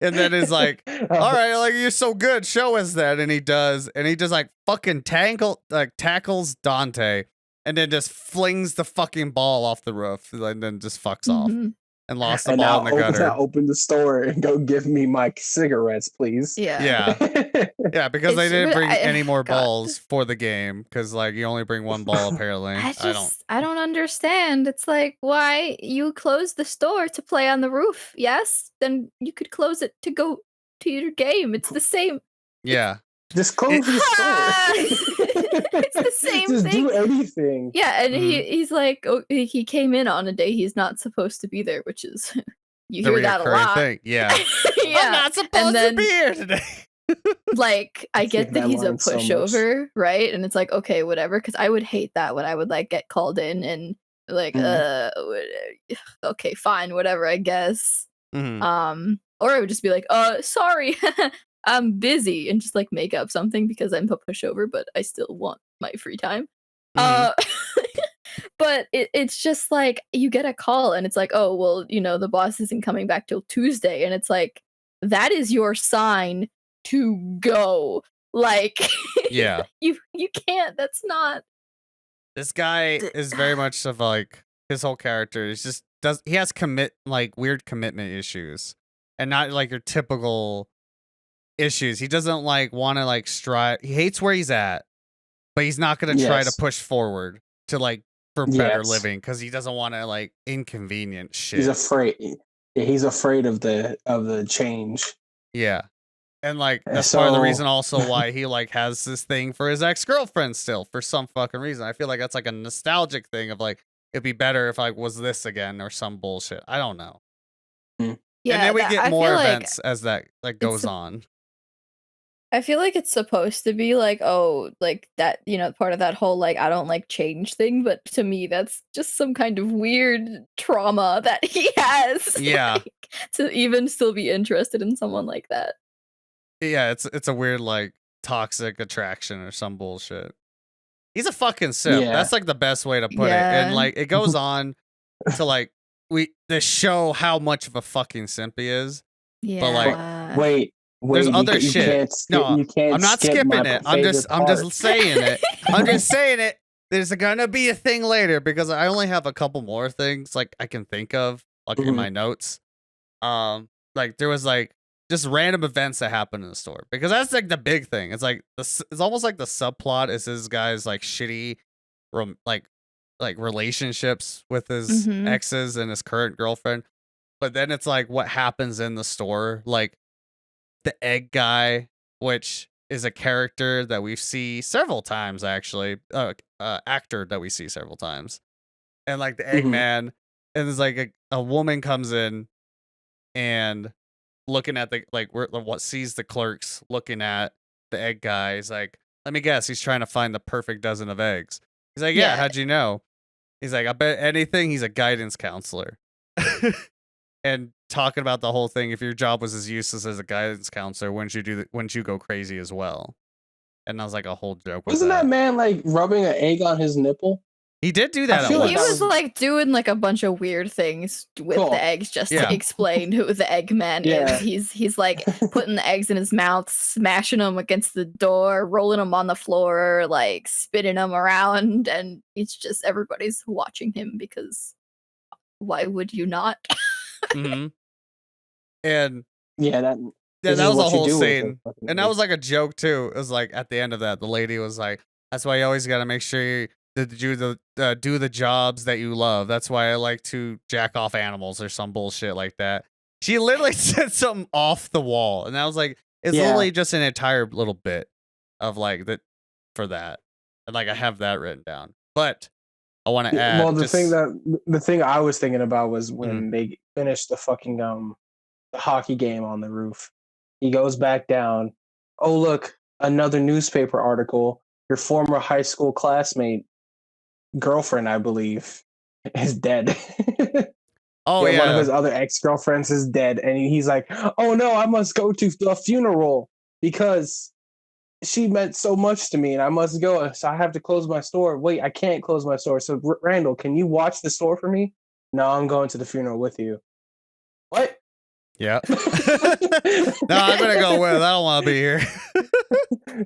And then is like, all right, like you're so good, show us that. And he does, and he just like fucking tackles Dante, and then just flings the fucking ball off the roof, and then just fucks off and lost the ball in the gutter. Open the store and go give me my cigarettes, please. Yeah, because they didn't bring any more balls for the game because like you only bring one ball apparently. I don't understand. It's like, why you close the store to play on the roof? Yes, then you could close it to go to your game. It's the same. Yeah. Just close the store. It's the same Just thing. do anything. Yeah, and he's like, he came in on a day he's not supposed to be there, which is you hear that a lot. Thing. Yeah. Yeah. I'm not supposed to be here today. Like, I get that he's a pushover, right? And it's like, okay, whatever. Because I would hate that when I would like get called in and like, okay, fine, whatever, I guess. Or I would just be like, sorry, I'm busy, and just like make up something because I'm a pushover, but I still want my free time. But it's just like you get a call and it's like, oh well, the boss isn't coming back till Tuesday, and it's like that is your sign to go. Like, yeah, you can't. That's not. This guy is very much of like his whole character is just he has weird commitment issues, and not like your typical issues. He doesn't like want to like strive. He hates where he's at, but he's not gonna try to push forward to like for better living because he doesn't want to like inconvenience shit. He's afraid. He's afraid of the change. Yeah. And like that's part of the reason also why he like has this thing for his ex-girlfriend still for some fucking reason. I feel like that's like a nostalgic thing of like it'd be better if I was this again or some bullshit. I don't know. Hmm. Yeah, and then we get I more feel like events as that like goes on. I feel like it's supposed to be like, oh, like that, you know, part of that whole like I don't like change thing, but to me that's just some kind of weird trauma that he has. Yeah. Like, to even still be interested in someone like that. Yeah, it's a weird like toxic attraction or some bullshit. He's a fucking simp. Yeah. That's like the best way to put it. Yeah. And like it goes on to like to show how much of a fucking simp he is. Yeah. But like Wait, there's other you shit. Can't No, you can't I'm not skip skipping my it. I'm just favorite saying it. I'm just saying it. There's gonna be a thing later because I only have a couple more things like I can think of like in my notes. Like there was like just random events that happen in the store because that's like the big thing. It's like it's almost like the subplot is this guy's like shitty, like relationships with his exes and his current girlfriend. But then it's like what happens in the store, like the egg guy, which is a character that we see several times actually, actor that we see several times, and like the Eggman, and there's like a woman comes in and looking at the like what sees the clerks looking at the egg guy. He's like, let me guess, he's trying to find the perfect dozen of eggs. He's like, yeah, how'd you know? He's like, I bet anything. He's a guidance counselor. And talking about the whole thing, if your job was as useless as a guidance counselor, wouldn't you go crazy as well? And that was like a whole joke. Wasn't that man like rubbing an egg on his nipple? He did do that. He was like doing like a bunch of weird things with the eggs just to explain who the Eggman is. He's like putting the eggs in his mouth, smashing them against the door, rolling them on the floor, like spinning them around, and it's just everybody's watching him because why would you not? And that was a whole scene, and that was like a joke too. It was like at the end of that, the lady was like, "That's why you always got to make sure you do the jobs that you love. That's why I like to jack off animals or some bullshit like that." She literally said something off the wall, and I was like, "It's literally just an entire little bit of like that for that." And like I have that written down, but I want to add. Well, the thing I was thinking about was when they finished the fucking the hockey game on the roof. He goes back down. Oh, look, another newspaper article. Your former high school classmate, girlfriend, I believe, is dead. Oh yeah, one of his other ex-girlfriends is dead, and he's like, "Oh no, I must go to the funeral because she meant so much to me, and I must go. So I have to close my store. Wait, I can't close my store. So Randall, can you watch the store for me? No, I'm going to the funeral with you. What? Yeah. No, I'm gonna go with. I don't want to be here.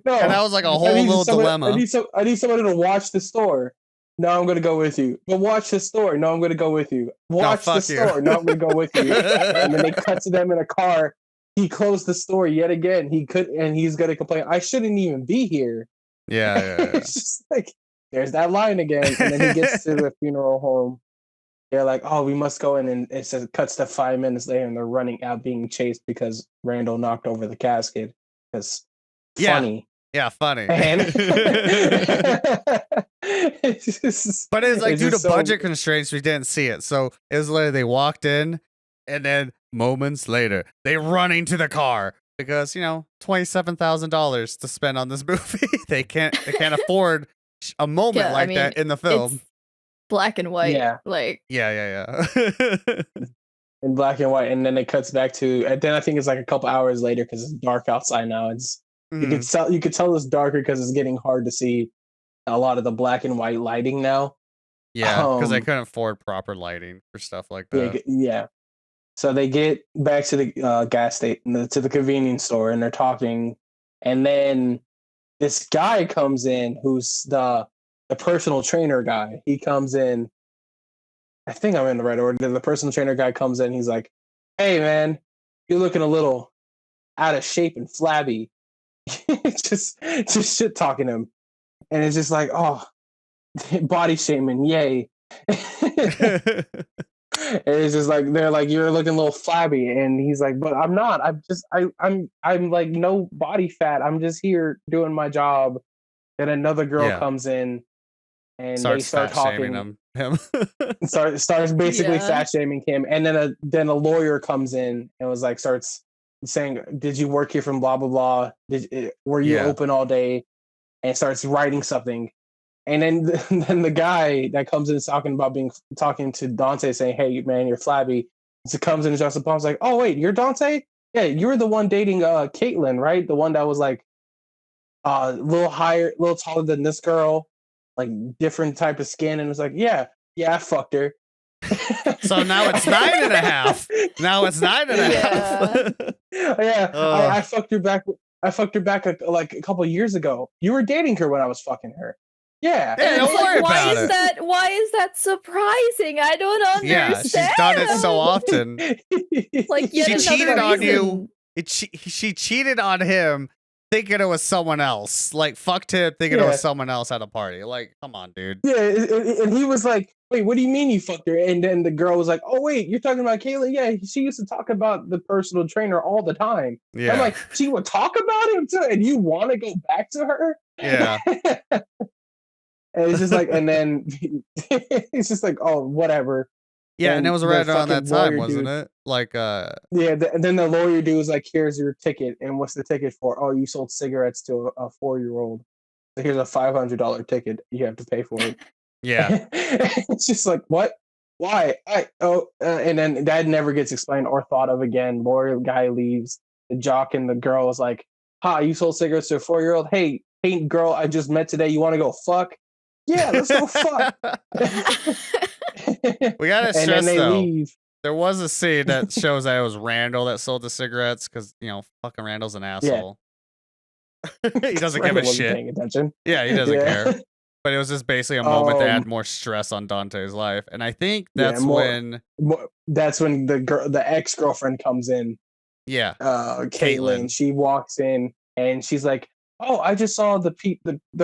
No, and that was like a whole little dilemma. I need somebody to watch the store. No, I'm gonna go with you. But watch the store. No, I'm gonna go with you. Watch the store. No, I'm gonna go with you. And then they cut to them in a car. He closed the store yet again. He's gonna complain. I shouldn't even be here. Yeah. It's just like there's that line again. And then he gets to the funeral home. They're like, "Oh, we must go in," and it says cuts to 5 minutes later, and they're running out, being chased because Randall knocked over the casket. Because funny, funny. And but it's like due to budget constraints, we didn't see it. So it was literally they walked in, and then moments later they running to the car because $27,000 to spend on this movie. they can't afford a moment that in the film. Black and white. Yeah. Like yeah. In black and white, and then it cuts back to, and then I think it's like a couple hours later because it's dark outside now. It's you could tell it's darker because it's getting hard to see a lot of the black and white lighting now. Yeah, because they couldn't afford proper lighting for stuff like that. Yeah. So they get back to the gas station, to the convenience store, and they're talking, and then this guy comes in who's the personal trainer guy. He comes in. I think I'm in the right order. The personal trainer guy comes in. He's like, "Hey, man, you're looking a little out of shape and flabby." just shit talking him, and it's just like, oh, body shaming, yay. And it's just like they're like, you're looking a little flabby, and he's like, but I'm not. I'm like no body fat. I'm just here doing my job. Then another girl Yeah. comes in, and they Starts start fat shaming talking. him. Starts basically Yeah. fat shaming him, and then a lawyer comes in and was like starts saying, "Did you work here from blah blah blah? Were you Yeah. open all day?" And starts writing something. And then the guy that comes in is talking to Dante, saying, "Hey man, you're flabby." So comes in and drops the bombs like, "Oh wait, you're Dante? Yeah, you were the one dating Caitlin, right? The one that was like a little higher, a little taller than this girl, like different type of skin." And it's like, yeah, I fucked her. So now it's 9.5. Now it's 9.5. Yeah, I fucked her back. I fucked her back like a couple of years ago. You were dating her when I was fucking her. Yeah. Yeah, don't worry why about is it. that? Why is that surprising? I don't understand. Yeah, she's done it so often. Like yet She another cheated on you. reason. She cheated on him thinking it was someone else. Like, fucked him thinking it Yeah. was someone else at a party. Like, come on, dude. Yeah, and he was like, "Wait, what do you mean you fucked her?" And then the girl was like, "Oh wait, you're talking about Kayla? Yeah, she used to talk about the personal trainer all the time." Yeah. I'm like, she would talk about him too, and you want to go back to her? Yeah. And it's just like, and then it's just like, oh, whatever. Yeah, and it was the right around fucking that time, lawyer wasn't dude- it? Like, Yeah, and then the lawyer dude was like, "Here's your ticket." And what's the ticket for? "Oh, you sold cigarettes to a 4-year-old. So here's a $500 ticket. You have to pay for it." yeah. It's just like, what? Why? And then that never gets explained or thought of again. Lawyer guy leaves. The jock and the girl is like, "Hi, you sold cigarettes to a 4-year-old? Hey, girl, I just met today. You want to go fuck? Yeah, let's go fuck." We gotta And then stress, they though, leave. there was a scene that shows that it was Randall that sold the cigarettes because, fucking Randall's an asshole. He doesn't give Randall a wasn't shit. paying attention. Yeah, he doesn't Yeah. care. But it was just basically a moment that had Um, more stress on Dante's life. And I think Yeah, that's more- when, That's when the ex-girlfriend comes in. yeah, Caitlin. Caitlin. She walks in and she's like, "Oh, I just saw the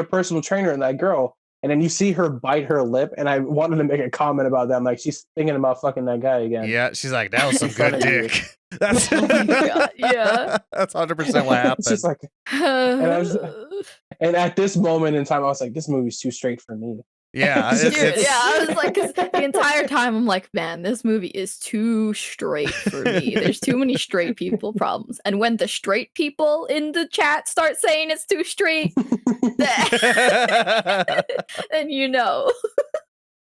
personal trainer and that girl." And then you see her bite her lip, and I wanted to make a comment about that. I'm like, she's thinking about fucking that guy again. yeah, she's like, that was some In front good of you. dick. That's Oh my God, yeah. That's 100% what happened. She's like, and at this moment in time, I was like, this movie's too straight for me. Yeah, Dude, yeah, I was like, 'cause the entire time I'm like, man, this movie is too straight for me. There's too many straight people problems. And when the straight people in the chat start saying it's too straight, then you know.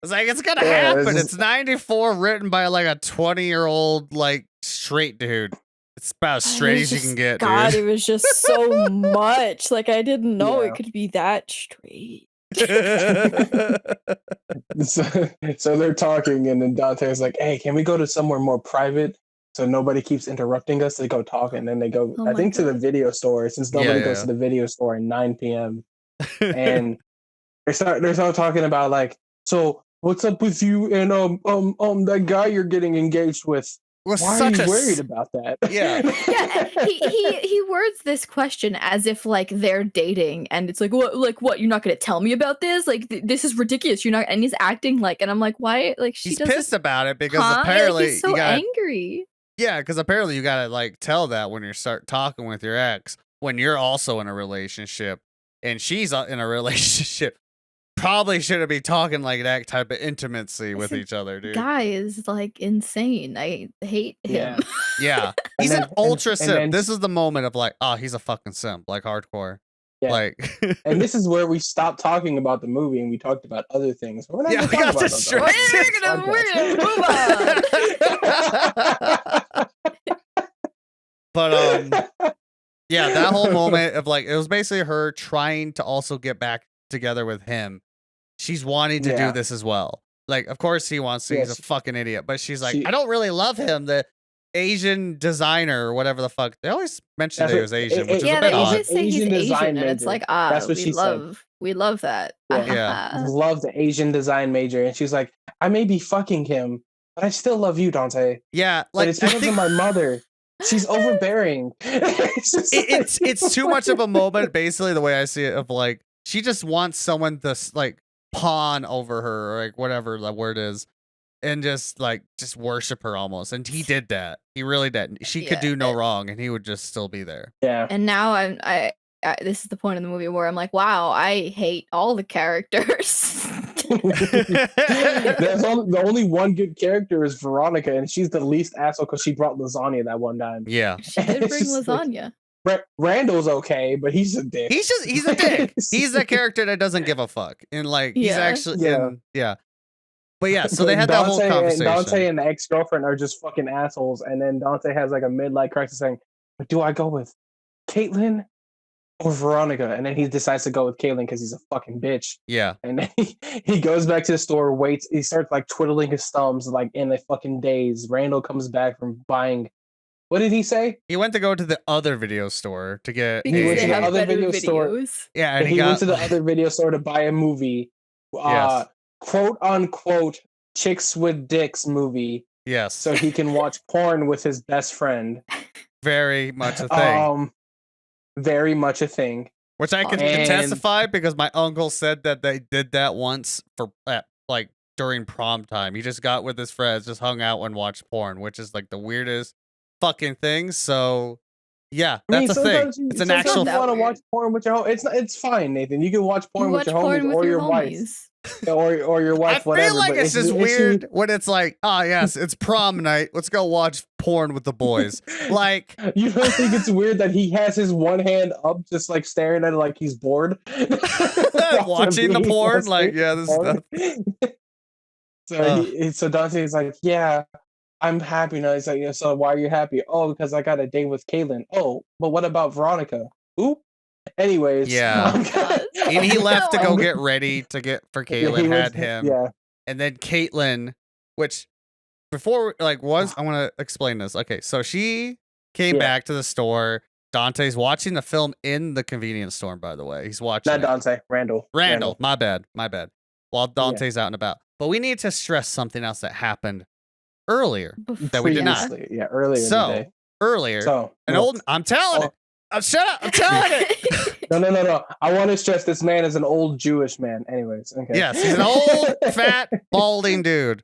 It's like, it's gonna Yeah, happen. it's It's 94, written by like a 20-year-old like straight dude. It's about as straight as you can get, God, dude. it was just so much. Like I didn't know Yeah. it could be that straight. So they're talking, and then Dante's like, "Hey, can we go to somewhere more private so nobody keeps interrupting us?" They go talk, and then they go, Oh I my think, to the God. video store, since nobody goes to the video store at 9 p.m. And they start talking about like, "So what's up with you and that guy you're getting engaged with? Was Why are such you a worried about that?" Yeah. Yeah, he words this question as if like they're dating, and it's like what you're not gonna tell me about this? Like this is ridiculous. You're not, and he's acting like, and I'm like, why? Like she He's doesn't. pissed about it because Huh? apparently Like, he's so you gotta, angry. yeah, because apparently you gotta like tell that when you start talking with your ex, when you're also in a relationship and she's in a relationship. Probably shouldn't be talking like that type of intimacy with Listen, each other, dude. Guy is like insane. I hate him. Yeah. He's then- an ultra and simp. then- This is the moment of like, oh, he's a fucking simp, like hardcore. Yeah. Like, And this is where we stopped talking about the movie and we talked about other things. We're not Yeah, gonna we talk got about those on distracted. this We're gonna move on. but yeah, that whole moment of like, it was basically her trying to also get back together with him. She's wanting to do Yeah. this as well. Like, of course he wants to. Yeah, He's a fucking idiot. But she's like, she- I don't really love him. The Asian designer or whatever the fuck. They always mention That's that he what- was Asian, it- which is Yeah, a they bit odd. always say he's Asian Asian, design and it's major. like, That's what she said. we love that. Yeah. Love the Asian design major. And she's like, I may be fucking him, but I still love you, Dante. Yeah, But like it's I because think of my mother. She's overbearing. it's too much of a moment, basically the way I see it, of like she just wants someone to like pawn over her or like whatever the word is. and just worship her almost. And he did that. He really did. She could Yeah, do no wrong, and he would just still be there. Yeah. And now I this is the point in the movie where I'm like, wow, I hate all the characters. The only one good character is Veronica, and she's the least asshole because she brought lasagna that one time. Yeah. She did It's bring just like- lasagna. Randall's okay, but he's a dick. He's a dick. He's that character that doesn't give a fuck. And like he's Yeah. actually Yeah. But yeah, so they had that whole conversation. Dante and the ex-girlfriend are just fucking assholes, and then Dante has like a midlife crisis saying, "But do I go with Caitlin or Veronica?" And then he decides to go with Caitlin because he's a fucking bitch. Yeah. And then he goes back to the store, waits. He starts like twiddling his thumbs, like in a fucking daze. Randall comes back from buying. What did he say? He went to go to the other video store to get Because went they to the have other better video store. videos. yeah, and He got went to the other video store to buy a movie, Yes. quote unquote, chicks with dicks movie, yes. so he can watch porn with his best friend. Very much a thing. Very much a thing. Which I can And- testify because my uncle said that they did that once for like during prom time. He just got with his friends, just hung out and watched porn, which is like the weirdest fucking thing. So yeah, I mean, that's a thing. sometimes It's an sometimes actual. you want to Weird. watch porn with your home. It's fine, Nathan. You can watch porn You with watch your porn homies with or your wife homies. or your I wife, feel whatever. like but it's just if weird when it's like, oh yes, it's prom night. Let's go watch porn with the boys. Like, You don't think it's weird that he has his one hand up, just like staring at it like he's bored, watching the porn. Like, yeah, this is porn. So Dante's like, yeah, I'm happy now. He's like, yeah, so why are you happy? Oh, because I got a date with Caitlin. Oh, but what about Veronica? Ooh. Anyways, Yeah. Oh, God. and he left to go I'm- get ready to get for yeah, Caitlin. he Had was- him. Yeah. And then Caitlin, which before I want to explain this. Okay, so she came Yeah. back to the store. Dante's watching the film in the convenience store, by the way. He's watching Not it. Dante, Randall. Randall, my bad. While Dante's out and about. But we need to stress something else that happened earlier. That we did not. Previously, yeah, earlier So, today. Earlier, So an no. old I'm telling Oh. it. Shut up, I'm telling it. No. I want to stress this man is an old Jewish man. Anyways, okay. Yes, he's an old, fat, balding dude.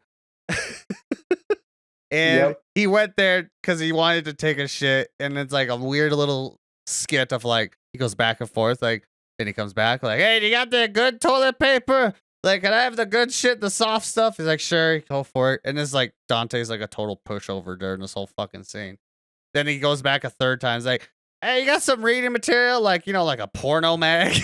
And Yep. he went there because he wanted to take a shit. And it's like a weird little skit of like, he goes back and forth. Like, then he comes back, like, hey, do you got the good toilet paper? Like, can I have the good shit, the soft stuff? He's like, sure, go for it. And it's like, Dante's like a total pushover during this whole fucking scene. Then he goes back a third time. He's like, hey, you got some reading material? Like, you know, like a porno mag?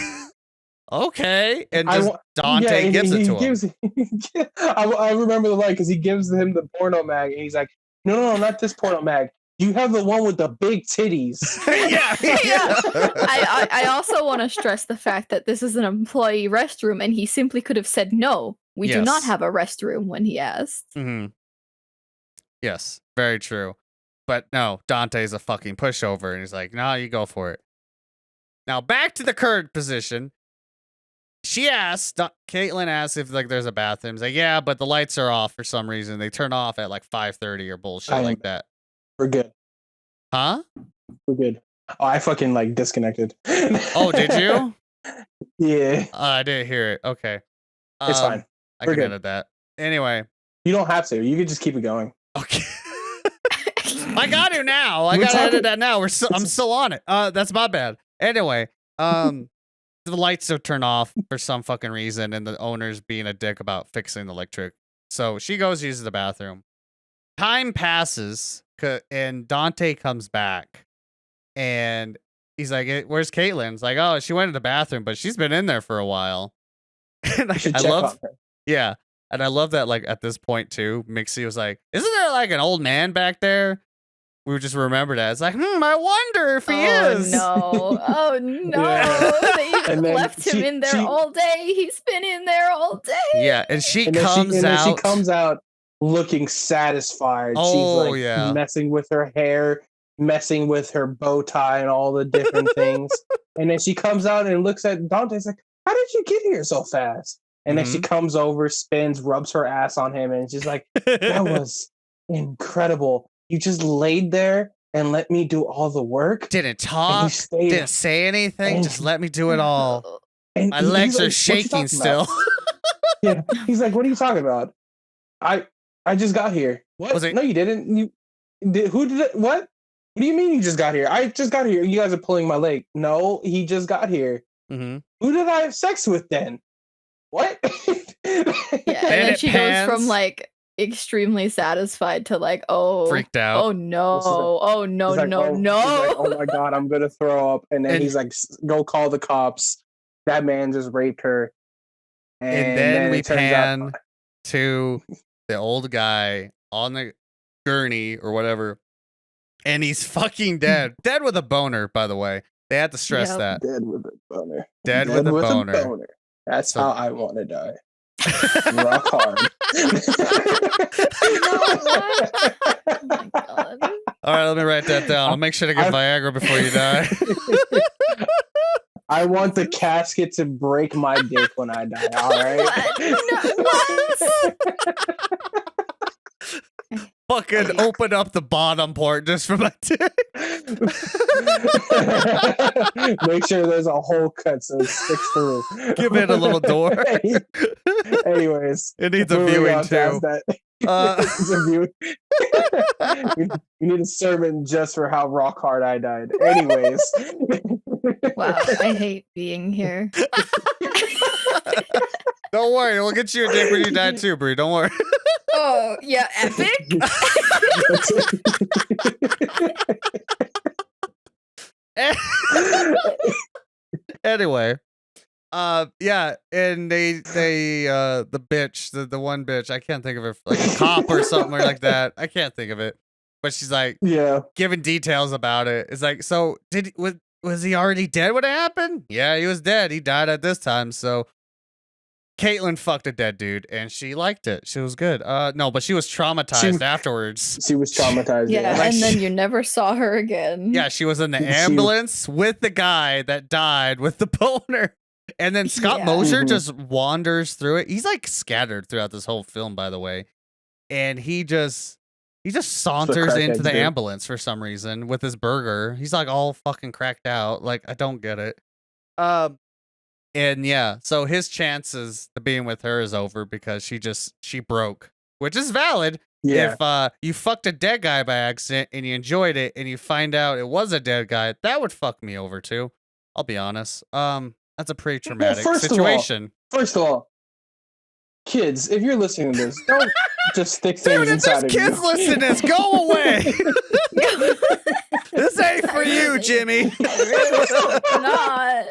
Okay. And just Dante gives it to him. I remember the line because he gives him the porno mag and he's like, no, not this porno mag. You have the one with the big titties. yeah. I also want to stress the fact that this is an employee restroom and he simply could have said no. We do not Yes. have a restroom when he asked. Mm-hmm. Yes, very true. But no, Dante's a fucking pushover, and he's like, "No, you go for it." Now back to the current position. She asks, Caitlin asks if like there's a bathroom. He's like, yeah, but the lights are off for some reason. They turn off at like 5:30 or bullshit like that. We're good. Huh? We're good. Oh, I fucking like disconnected. Oh, did you? Yeah, I didn't hear it. Okay, it's fine. I We're can good. edit that. Anyway, You don't have to. You can just keep it going. okay. I got to now. I We're got to edit talking- that now. I'm still on it. That's my bad. Anyway, the lights are turned off for some fucking reason, and the owner's being a dick about fixing the electric. So she goes uses the bathroom. Time passes, and Dante comes back, and he's like, "Where's Caitlin?" It's like, "Oh, she went to the bathroom, but she's been in there for a while." And You should I check love, on her. yeah, and I love that. Like at this point too, Mixeyyy was like, "Isn't there like an old man back there?" We just remembered that. It's like, I wonder if he is. No. Oh no. Yeah. They even And then left him in there all day. He's been in there all day. Yeah, and she And then comes out. she comes out looking satisfied. Oh, She's like yeah. messing with her hair, messing with her bow tie and all the different things. And then she comes out and looks at Dante's like, how did you get here so fast? And then Mm-hmm. she comes over, spins, rubs her ass on him, and she's like, that was incredible. You just laid there and let me do all the work. Didn't And you talk, stayed. didn't say anything, And- just let me do it all. And My he's legs like, are "What you shaking talking still. about?" Yeah, he's like, "What are you talking about? I I just got here. What? Was it- No, you didn't. You did. Who did it? What? What do you mean you just got here? I just got here. You guys are pulling my leg. No, he just got here. Mm-hmm. Who did I have sex with then? What? Yeah, and And then it she goes pans. from like extremely satisfied to like, oh, Freaked out. oh no, This is like- oh no, He's like, no, oh, no. He's like, oh my god, I'm gonna throw up. And then And- he's like, go call the cops. That man just raped her. And then we it turns out- pan to the old guy on the gurney or whatever, and he's fucking dead. Dead with a boner, by the way. They had to stress Yep. that. dead with a boner. Dead with a boner. That's So- how I want to die. Rock hard. Oh my god. All right, let me write that down. I'll make sure to get Viagra before you die. I want the casket to break my dick when I die. All right. Fucking open up the bottom part just for my dick. Make sure there's a hole cut so it sticks through. Give it a little door. Anyways, It needs a moving viewing on past too. that. Uh, It's a viewing. we need a sermon just for how rock hard I died. Anyways. Wow, I hate being here. Don't worry, we'll get you a dick when you die too, Bree. Don't worry. Oh, yeah, epic. Anyway, yeah, and they the bitch, the one bitch, I can't think of her, like a cop or something or like that. I can't think of it, but she's like Yeah. giving details about it. It's like, so was he already dead when it happened? Yeah, he was dead. He died at this time. So Caitlin fucked a dead dude, and she liked it. She was good. No, but she was traumatized afterwards. She was traumatized. Yeah, Like and then she- you never saw her again. Yeah, she was in the She- ambulance with the guy that died with the boner. And then Scott Yeah. Mosier Mhm. just wanders through it. He's like scattered throughout this whole film, by the way. And he just saunters into crackheads the do. ambulance for some reason with his burger. He's like all fucking cracked out. Like, I don't get it. And yeah, so his chances of being with her is over because she broke, which is valid. Yeah. If you fucked a dead guy by accident and you enjoyed it and you find out it was a dead guy, that would fuck me over too. I'll be honest. That's a pretty traumatic first of all- situation. First of all, kids, if you're listening to this, don't just stick things Dude, if inside there's of kids you. listening to this, go away. This ain't for you, Jimmy. Not.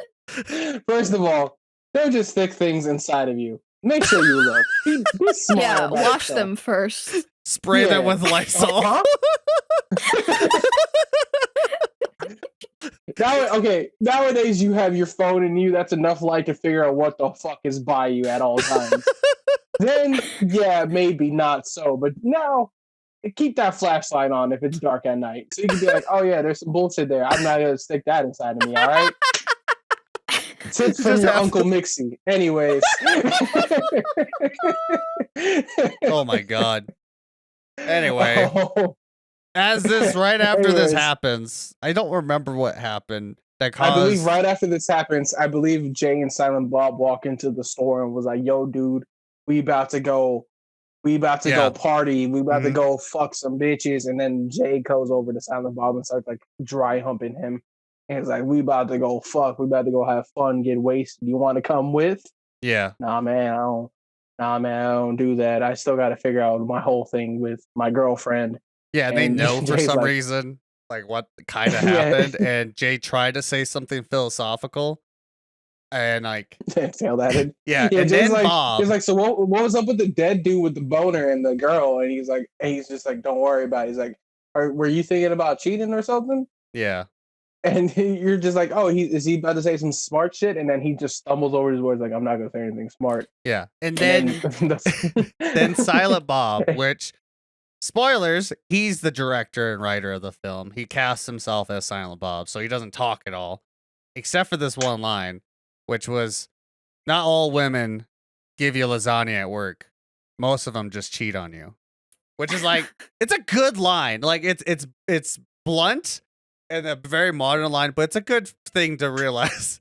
First of all, don't just stick things inside of you. Make sure you look. Be smart Yeah, about wash stuff. them first. Spray them Yeah. with Lysol. Huh? Nowadays you have your phone in you. That's enough light to figure out what the fuck is by you at all times. Then, yeah, maybe not so. But now, keep that flashlight on if it's dark at night. So you can be like, oh yeah, there's some bullshit there. I'm not gonna stick that inside of me, all right? Tips from Just your have- Uncle Mixeyyy. Anyways. Oh my god. Anyway, Oh, as this right after this Anyways. happens, I don't remember what happened that I believe caused. right after this happens, I believe Jay and Silent Bob walk into the store and was like, yo, dude, we about to go Yeah. party. We about to Mhm. go fuck some bitches. And then Jay goes over to Silent Bob and starts like dry humping him. And he's like, we about to go fuck. We about to go have fun, get wasted. You want to come with? Yeah. Nah, man, I don't do that. I still got to figure out my whole thing with my girlfriend. Yeah, and they And know for Jay's some like- reason like what kind of Yeah. happened, and Jay tried to say something philosophical, and like Failed at it. yeah, and Jay's then like, Bob, he's like, so what was up with the dead dude with the boner and the girl? And he's like, he's just like, don't worry about it. He's like, were you thinking about cheating or something? yeah, And you're just like, oh, is he about to say some smart shit? And then he just stumbles over his words like, I'm not gonna say anything smart. yeah, and And then then Silent Bob, which spoilers, he's the director and writer of the film. He casts himself as Silent Bob, so he doesn't talk at all, except for this one line, which was, "Not all women give you lasagna at work. Most of them just cheat on you." Which is like, it's a good line. Like it's blunt and a very modern line, but it's a good thing to realize.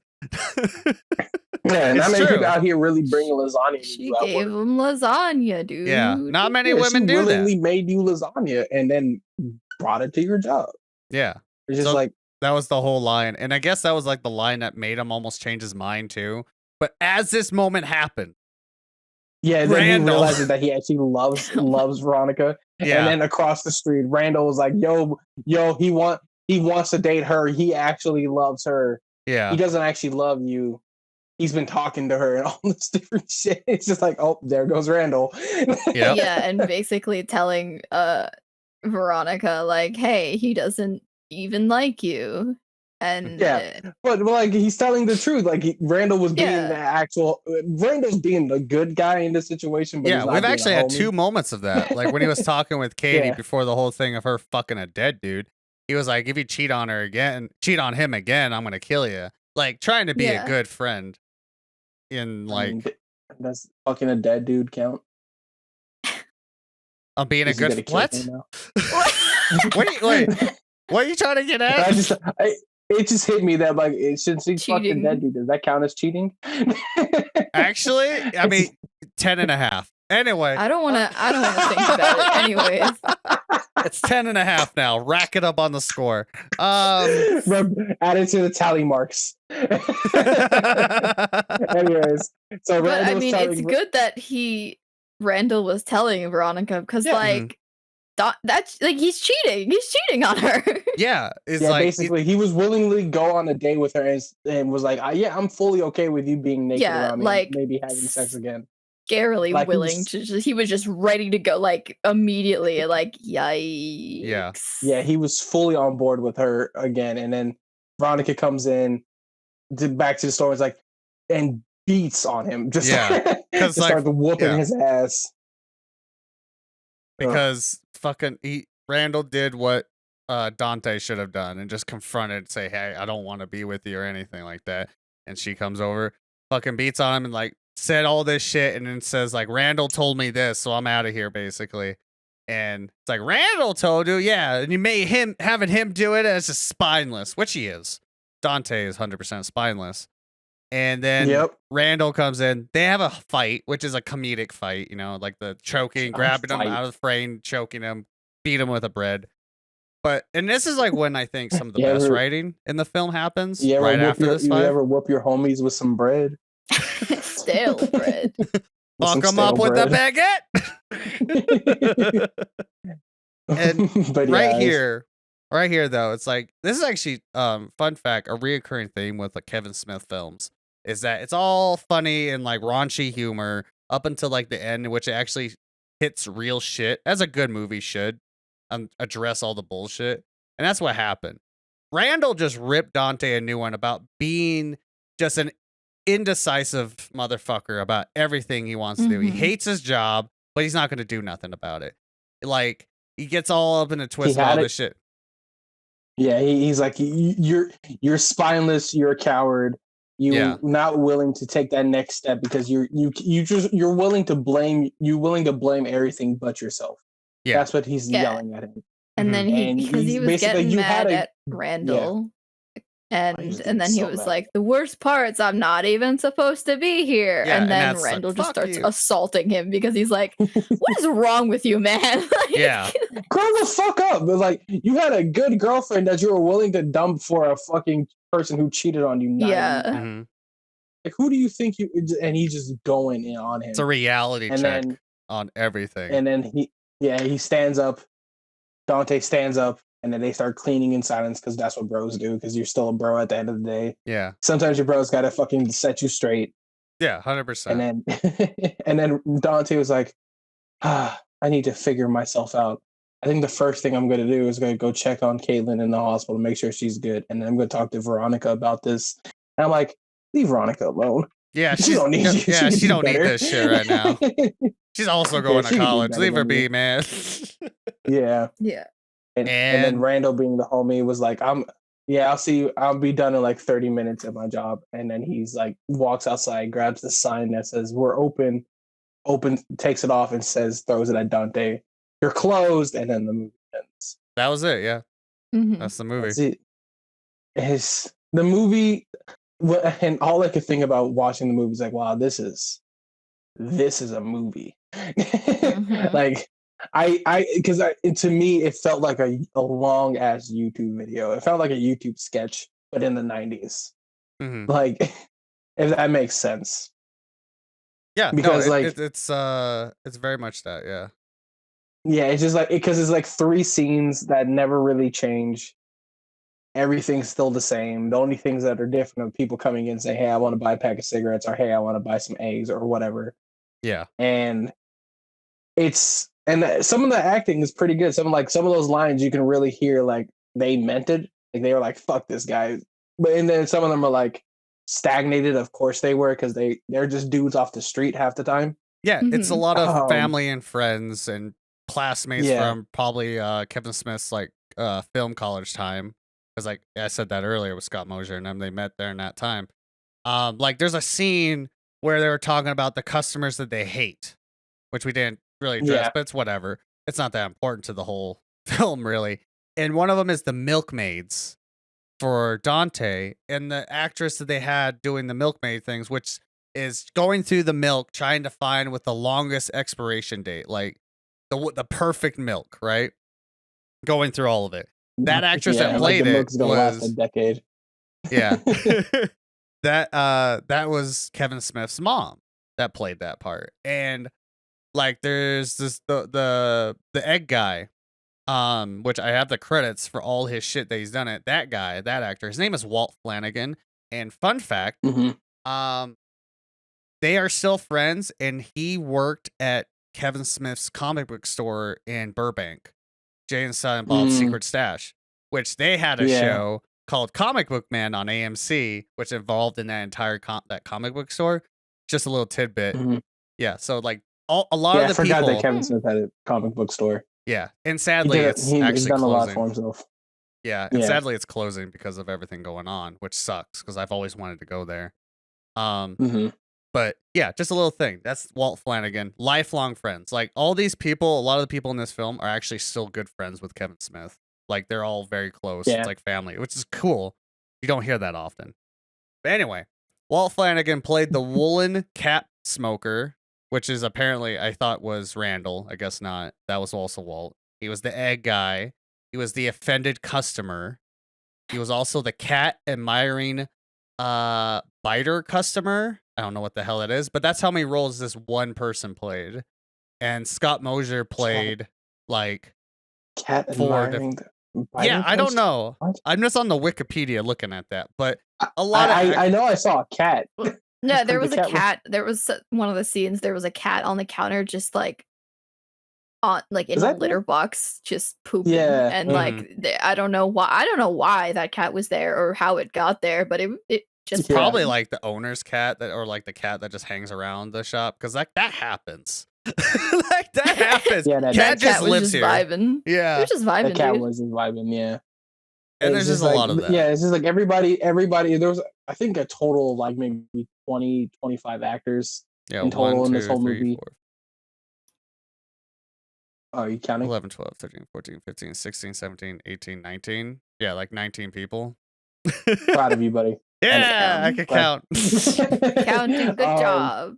Yeah, It's not many people true. out here really bringing lasagna. to She you at gave work. him lasagna, dude. Yeah, not many Yeah, women she do that. willingly made you lasagna and then brought it to your job. Yeah. It's just So like, that was the whole line. And I guess that was like the line that made him almost change his mind too. But as this moment happened, yeah, then he Randall. realizes that he actually loves Veronica. Yeah. And then across the street, Randall was like, yo, he wants to date her. He actually loves her. Yeah. He doesn't actually love you. He's been talking to her and all this different shit. It's just like, oh, there goes Randall. Yep. Yeah, and basically telling Veronica like, hey, he doesn't even like you. And Yeah, but like he's telling the truth. Like Randall was being the actual. Randall's being the good guy in this situation. But Yeah, he's not we've being actually a had homie. 2 moments of that. Like when he was talking with Katie Yeah. before the whole thing of her fucking a dead dude. He was like, if you cheat on him again, I'm gonna kill you. Like trying to be a good friend. In like, I mean, does fucking a dead dude count? I'm being a Is he gonna good kill what? him now? Wait, what are you trying to get at? It just hit me that like since he's fucking Cheating. dead dude, does that count as cheating? Actually, I mean 10.5. Anyway, I don't wanna think about it anyways. it's 10.5 now. Rack it up on the score. Add it to the tally marks. Anyways, so But I Randall's mean, it's good that Randall was telling Veronica because like that's like he's cheating. He's cheating on her. Yeah, it's yeah, like basically he was willingly go on a date with her and was like, yeah, I'm fully okay with you being naked around me, like and maybe having sex again. Scarily Like, willing to he was just ready to go like immediately. Like yikes. Yeah, he was fully on board with her again, and then Veronica comes in back to the store. Is like and beats on him. Just because like starts whooping his ass. Because fucking Randall did what Dante should have done and just confronted, say, hey, I don't want to be with you or anything like that. And she comes over, fucking beats on him and like said all this shit and then says like Randall told me this, so I'm out of here basically. And it's like Randall told you, yeah, and you made having him do it as just spineless, which he is. Dante is 100% spineless. And then Randall comes in. They have a fight, which is a comedic fight, you know, like the choking, grabbing him out of the frame, choking him, beat him with a bread. And this is like when I think some of the best writing in the film happens. Right after this fight. You ever whoop your homies with some bread? Stale bread. Fuck them up with a baguette. And but right here though, it's like this is actually fun fact, a reoccurring theme with like Kevin Smith films is that it's all funny and like raunchy humor up until like the end, which it actually hits real shit as a good movie should address all the bullshit. And that's what happened. Randall just ripped Dante a new one about being just an indecisive motherfucker about everything he wants to do. He hates his job, but he's not going to do nothing about it. Like he gets all up in a twist of all this shit. Yeah, he's like, you're spineless. You're a coward. You're not willing to take that next step because you're willing to blame everything but yourself. Yeah, that's what he's yelling at him. And then because he was getting mad at Randall. And then he was like, the worst part's I'm not even supposed to be here. And then Randall just starts assaulting him because he's like, what is wrong with you, man? Grow the fuck up. But like, you had a good girlfriend that you were willing to dump for a fucking person who cheated on you. Like, who do you think you? And he's just going in on him. It's a reality check on everything. And then he stands up. Dante stands up. And then they start cleaning in silence because that's what bros do. Because you're still a bro at the end of the day. Yeah. Sometimes your bros gotta fucking set you straight. Yeah, 100%. And then Dante was like, I need to figure myself out. I think the first thing I'm gonna do is gonna go check on Caitlin in the hospital, make sure she's good, and then I'm gonna talk to Veronica about this. And I'm like, leave Veronica alone. Yeah, she don't need you. Yeah, she don't need this shit right now. She's also going to college. Leave her be, man. Yeah. And then Randall being the homie was like, I'll see you. I'll be done in like 30 minutes at my job. And then he's like, walks outside, grabs the sign that says, we're open, takes it off and throws it at Dante. You're closed. And then the movie ends. That was it. Yeah. That's the movie. That's it. The movie, and all I could think about watching the movie is like, wow, this is a movie. Mhm. Like because to me it felt like a long ass YouTube video. It felt like a YouTube sketch, but in the 90s. Mhm. Like, if that makes sense. Yeah, no, Because like it's very much that, yeah. yeah, it's just like because it's like three scenes that never really change. Everything's still the same. The only things that are different are people coming in and saying, "Hey, I want to buy a pack of cigarettes," or "Hey, I want to buy some eggs," or whatever. Yeah. And some of the acting is pretty good. Some of those lines you can really hear like they meant it. Like they were like, "Fuck this guy," and then some of them are like stagnated. Of course they were because they're just dudes off the street half the time. Yeah, it's a Mhm. lot of Um, family and friends and classmates yeah, from probably Kevin Smith's like film college time. Because like I said that earlier with Scott Mosier and them, they met there in that time. Like there's a scene where they were talking about the customers that they hate, which we didn't really address, yeah. but it's whatever. It's not that important to the whole film, really. And one of them is the milkmaids for Dante, and the actress that they had doing the milkmaid things, which is going through the milk, trying to find with the longest expiration date, like the perfect milk, right? Going through all of it. That actress that Yeah, like the played it milk's gonna last a was decade. yeah. That was Kevin Smith's mom that played that part. And like there's this the egg guy, which I have the credits for all his shit that he's done it. That guy, that actor, his name is Walt Flanagan. And fun fact, Hmm. um, they are still friends, and he worked at Kevin Smith's comic book store in Burbank, Jay and Silent Bob's Mm, Secret Stash, which they had a yeah. show called Comic Book Man on AMC, which involved in that entire that comic book store. Just a little tidbit. Hmm. Yeah, so like a lot of Yeah, I the forgot that people, Kevin Hmm. Smith had a comic book store. yeah, and sadly it's He's actually done a lot for closing. himself. Yeah, and Yeah. sadly it's closing because of everything going on, which sucks because I've always wanted to go there. Um, Hmm. but yeah, just a little thing. That's Walt Flanagan, lifelong friends. Like all these people, a lot of the people in this film are actually still good friends with Kevin Smith. Like they're all very close. It's Yeah. like family, which is cool. You don't hear that often. But anyway, Walt Flanagan played the woolen cat smoker, which is apparently I thought was Randall. I guess not. That was also Walt. He was the egg guy. He was the offended customer. He was also the cat admiring biter customer. I don't know what the hell it is, but that's how many roles this one person played. And Scott Mosier Cat, played like cat four admiring the yeah, biter I don't customer. know. What? I'm just on the Wikipedia looking at that, but a lot of I know I saw a cat. Well, no, there Like the was a cat was cat. There was one of the scenes. There was a cat on the counter, just like on like in is a that litter there? box, just pooping, Yeah. and Mhm. like I don't know why. I don't know why that cat was there or how it got there, but it just Yeah. Probably happened. like the owner's cat that, or like the cat that just hangs around the shop, because like that happens. Like that happens. Yeah, Cat That just cat was lives just here. vibing. It Yeah, was just that vibing, cat dude. was vibing, yeah. and It's there's just just a like lot of that. yeah, it's just like everybody there was I think a total of like maybe 20, 25 actors Yeah, in 1, total in this 2, whole 3, movie. 4, Oh, are you counting? 11, 12, 13, 14, 15, 16, 17, 18, 19. Yeah, like 19 people. Proud of you, buddy. Yeah, I could Glad. count. Counting, good job.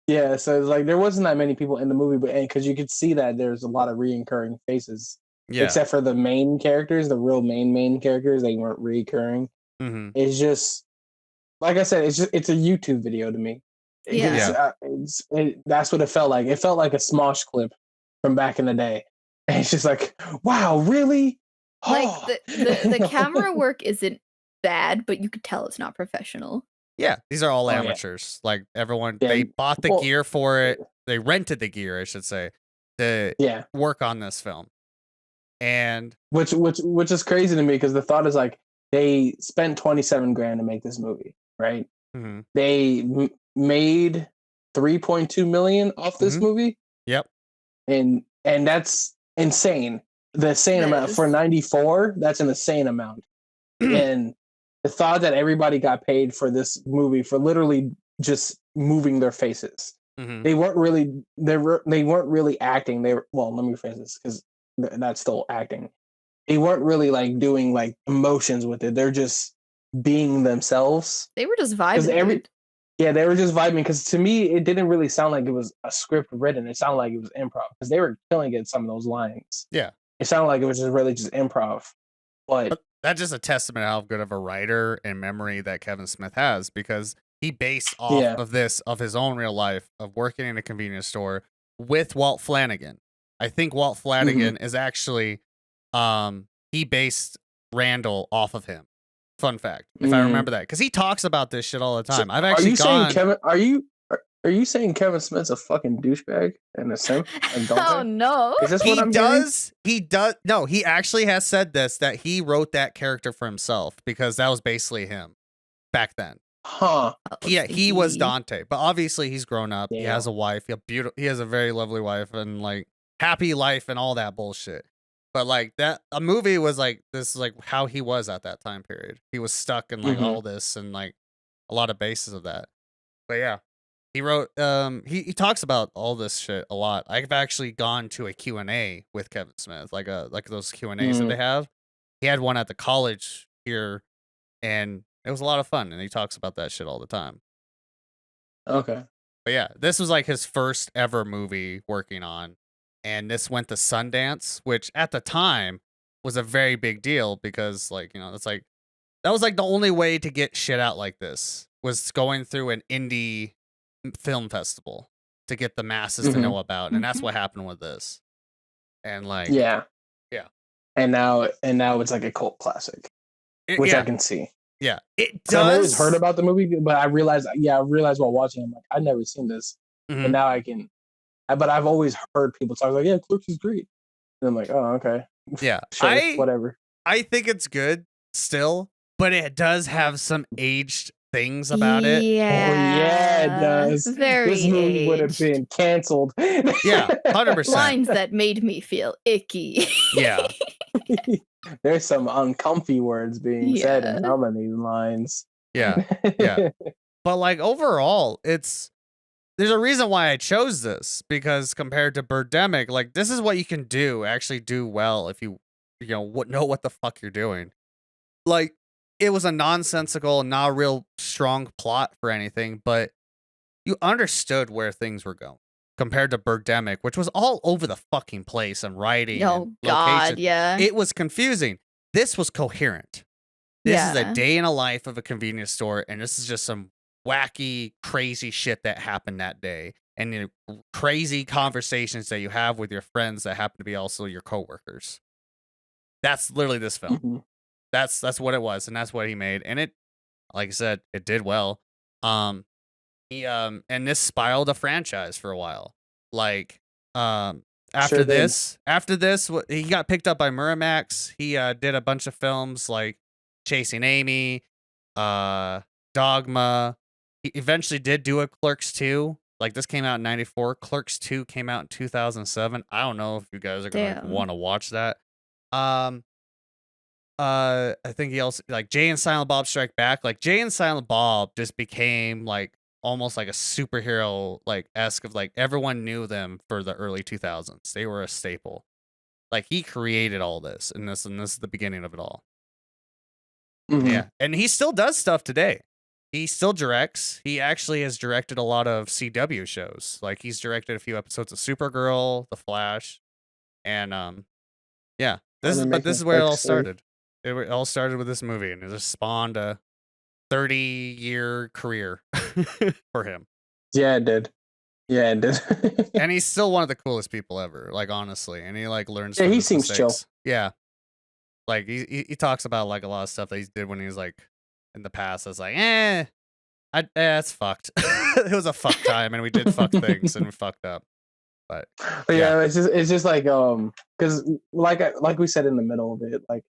Yeah, so it's like there wasn't that many people in the movie, but because you could see that there's a lot of reoccurring faces, Yeah. except for the main characters, the real main characters, they weren't recurring. Mm-hmm. It's just like I said, it's a YouTube video to me. Yeah. That's what it felt like. It felt like a Smosh clip from back in the day. And it's just like, wow, really? Like Oh. the camera work isn't bad, but you could tell it's not professional. Yeah, these are all Oh, yeah. amateurs. Like everyone, Yeah, they bought the well, gear for it. They rented the gear, I should say, to yeah, work on this film. And which is crazy to me because the thought is like they spent 27 grand to make this movie, right? mhm, They made 3.2 million off this mhm. movie, Yep. and that's insane. The insane That amount for is. 94. That's an insane amount. And the thought that everybody got paid for this movie for literally just moving their faces. Mhm. They weren't really they weren't really acting. They were well, let me rephrase this because that's still acting. They weren't really like doing like emotions with it. They're just being themselves. They were just 'Cause vibing. Dude. Yeah, they were just vibing. Because to me, it didn't really sound like it was a script written. It sounded like it was improv. Because they were killing it some of those lines. Yeah. It sounded like it was just really just improv. But that's just a testament how good of a writer and memory that Kevin Smith has, because he based off of this, of his own real life, of working in a convenience store with Walt Flanagan. I think Walt Flanagan is actually, he based Randall off of him. Fun fact, if I remember that, because he talks about this shit all the time. So I've actually Are you saying Kevin Smith's a fucking douchebag and a simp? And Oh no! Is this what I'm hearing? He does. No, he actually has said this, that he wrote that character for himself because that was basically him back then. Huh? He was Dante, but obviously he's grown up. Damn. He has a wife. He has a very lovely wife and like happy life and all that bullshit. But like that, a movie was like this, is like how he was at that time period. He was stuck in like all this and like a lot of bases of that. But yeah, he wrote. He talks about all this shit a lot. I've actually gone to a Q&A with Kevin Smith, like those Q&As that they have. He had one at the college here, and it was a lot of fun. And he talks about that shit all the time. Okay. But yeah, this was like his first ever movie working on. And this went to Sundance, which at the time was a very big deal because, like, you know, that was like the only way to get shit out like this, was going through an indie film festival to get the masses to know about. And that's what happened with this. And like, yeah. And now it's like a cult classic, which I can see. Yeah, it does. I've always heard about the movie, but I realized while watching, I'm like, I've never seen this, but now I can. But I've always heard people talk like, yeah, Clerks is great. And I'm like, oh, okay. Yeah. Sure, whatever. I think it's good still, but it does have some aged things about it. Yeah. Oh, yeah, it does. Very This movie would have been canceled. Yeah, 100%. Lines that made me feel icky. Yeah. There's some uncomfy words being said in some of these lines. Yeah. Yeah. But like overall, there's a reason why I chose this, because compared to Birdemic, like this is what you can actually do well if you know what the fuck you're doing. Like it was a nonsensical, not a real strong plot for anything, but you understood where things were going. Compared to Birdemic, which was all over the fucking place and writing. Oh God, yeah. It was confusing. This was coherent. This is a day in a life of a convenience store, and this is just some wacky, crazy shit that happened that day, and you know, crazy conversations that you have with your friends that happen to be also your coworkers. That's literally this film. That's what it was, and that's what he made, and it, like I said, it did well. He and this spiraled a franchise for a while. Like after this, he got picked up by Miramax. He did a bunch of films like Chasing Amy, Dogma. He eventually did do a Clerks 2. Like this came out in 94. Clerks 2 came out in 2007. I don't know if you guys are gonna want to watch that. I think he also, like, Jay and Silent Bob Strike Back. Like Jay and Silent Bob just became like almost like a superhero, like esque, of like everyone knew them for the early 2000s. They were a staple. Like he created all this, and this is the beginning of it all. Yeah, and he still does stuff today. He still directs. He actually has directed a lot of CW shows. Like he's directed a few episodes of Supergirl, The Flash, and yeah. This is where it all started. It all started with this movie, and it just spawned a 30-year career for him. Yeah, it did. And he's still one of the coolest people ever, like honestly. And he like learns. Yeah, he seems chill. Yeah, like he talks about like a lot of stuff that he did when he was like in the past. I was like, it's fucked. It was a fuck time, and we did fuck things, and we fucked up. But yeah, it's just like because like we said in the middle of it, like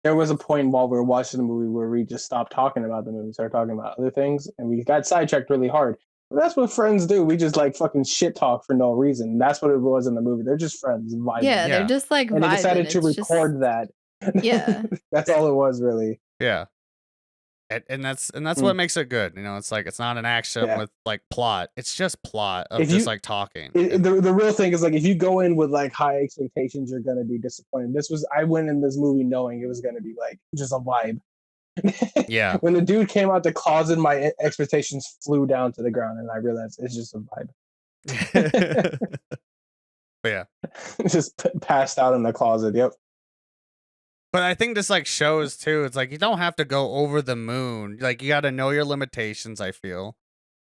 there was a point while we were watching the movie where we just stopped talking about the movie, started talking about other things, and we got sidetracked really hard. But that's what friends do. We just like fucking shit talk for no reason. That's what it was in the movie. They're just friends vibing. Yeah, they're just like and vibing. they decided to record that. Yeah. That's all it was, really. Yeah. And that's what makes it good. You know, it's like it's not an action with like plot. It's just plot of just like talking. The real thing is like if you go in with like high expectations, you're gonna be disappointed. I went in this movie knowing it was gonna be like just a vibe. Yeah. When the dude came out the closet, my expectations flew down to the ground, and I realized it's just a vibe. But yeah. Just passed out in the closet. Yep. But I think this like shows too. It's like you don't have to go over the moon. Like you got to know your limitations. I feel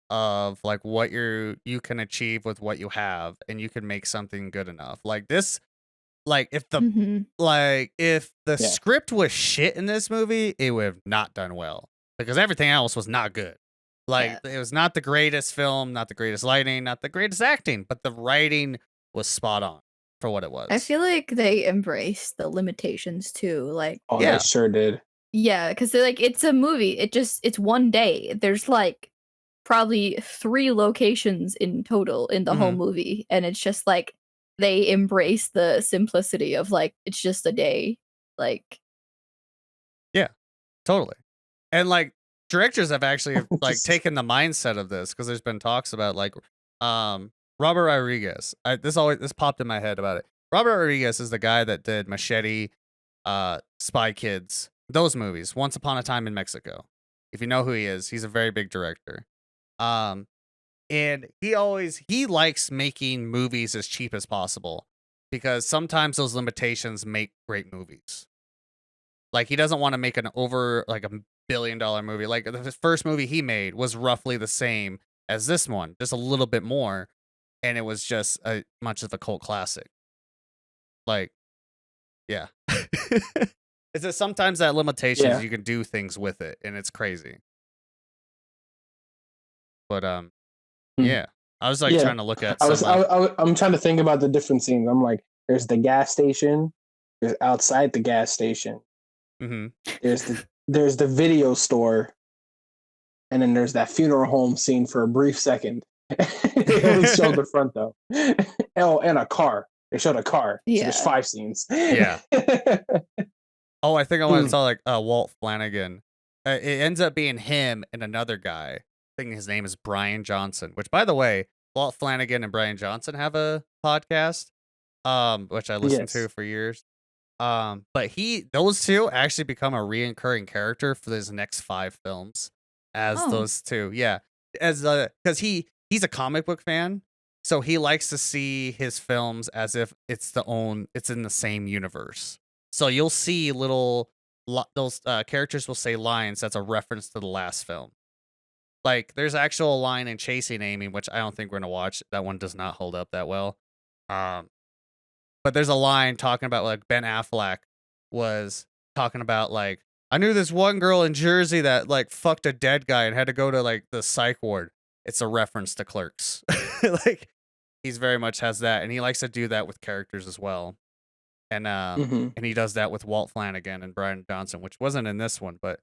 of like what you can achieve with what you have, and you can make something good enough. Like this, like if the Mhm. Yeah. script was shit in this movie, it would have not done well because everything else was not good. Like Yeah. it was not the greatest film, not the greatest lighting, not the greatest acting, but the writing was spot on for what it was. I feel like they embrace the limitations too. Like, Oh, Yeah. they sure did. yeah, because they're like, it's a movie. It's one day. There's like probably 3 locations in total in the whole Mhm. movie, and it's just like they embrace the simplicity of like it's just a day. Like, Totally. And like directors have actually like Just- taken the mindset of this because there's been talks about like Robert Rodriguez. This popped in my head about it. Robert Rodriguez is the guy that did Machete, Spy Kids, those movies, Once Upon a Time in Mexico. If you know who he is, he's a very big director. And he likes making movies as cheap as possible because sometimes those limitations make great movies. Like he doesn't want to make like $1 billion movie. Like the first movie he made was roughly the same as this one, just a little bit more, and it was just much of a cult classic. Like, yeah, it's just sometimes that limitations Yeah. you can do things with it, and it's crazy. But yeah, I was like Yeah. trying to look at I'm trying to think about the different scenes. I'm like, there's the gas station, there's outside the gas station, mm-hmm. there's the video store, and then there's that funeral home scene for a brief second. They only showed the front though. Oh, and a car. They showed a car. So there's yeah. 5 scenes. Yeah. Oh, I think I want to Mm. tell like Walt Flanagan. It ends up being him and another guy. I think his name is Brian Johnson. Which, by the way, Walt Flanagan and Brian Johnson have a podcast, which I listened to Yes. for years. But those two actually become a reoccurring character for his next 5 films as Oh. those two. Yeah, as because he's a comic book fan, so he likes to see his films as if it's in the same universe. So you'll see those characters will say lines that's a reference to the last film. Like there's actual line in Chasing Amy, which I don't think we're gonna watch. That one does not hold up that well. But there's a line talking about like Ben Affleck was talking about like, I knew this one girl in Jersey that like fucked a dead guy and had to go to like the psych ward. It's a reference to Clerks. Like he's very much has that, and he likes to do that with characters as well. And and he does that with Walt Flanagan and Brian Johnson, which wasn't in this one, but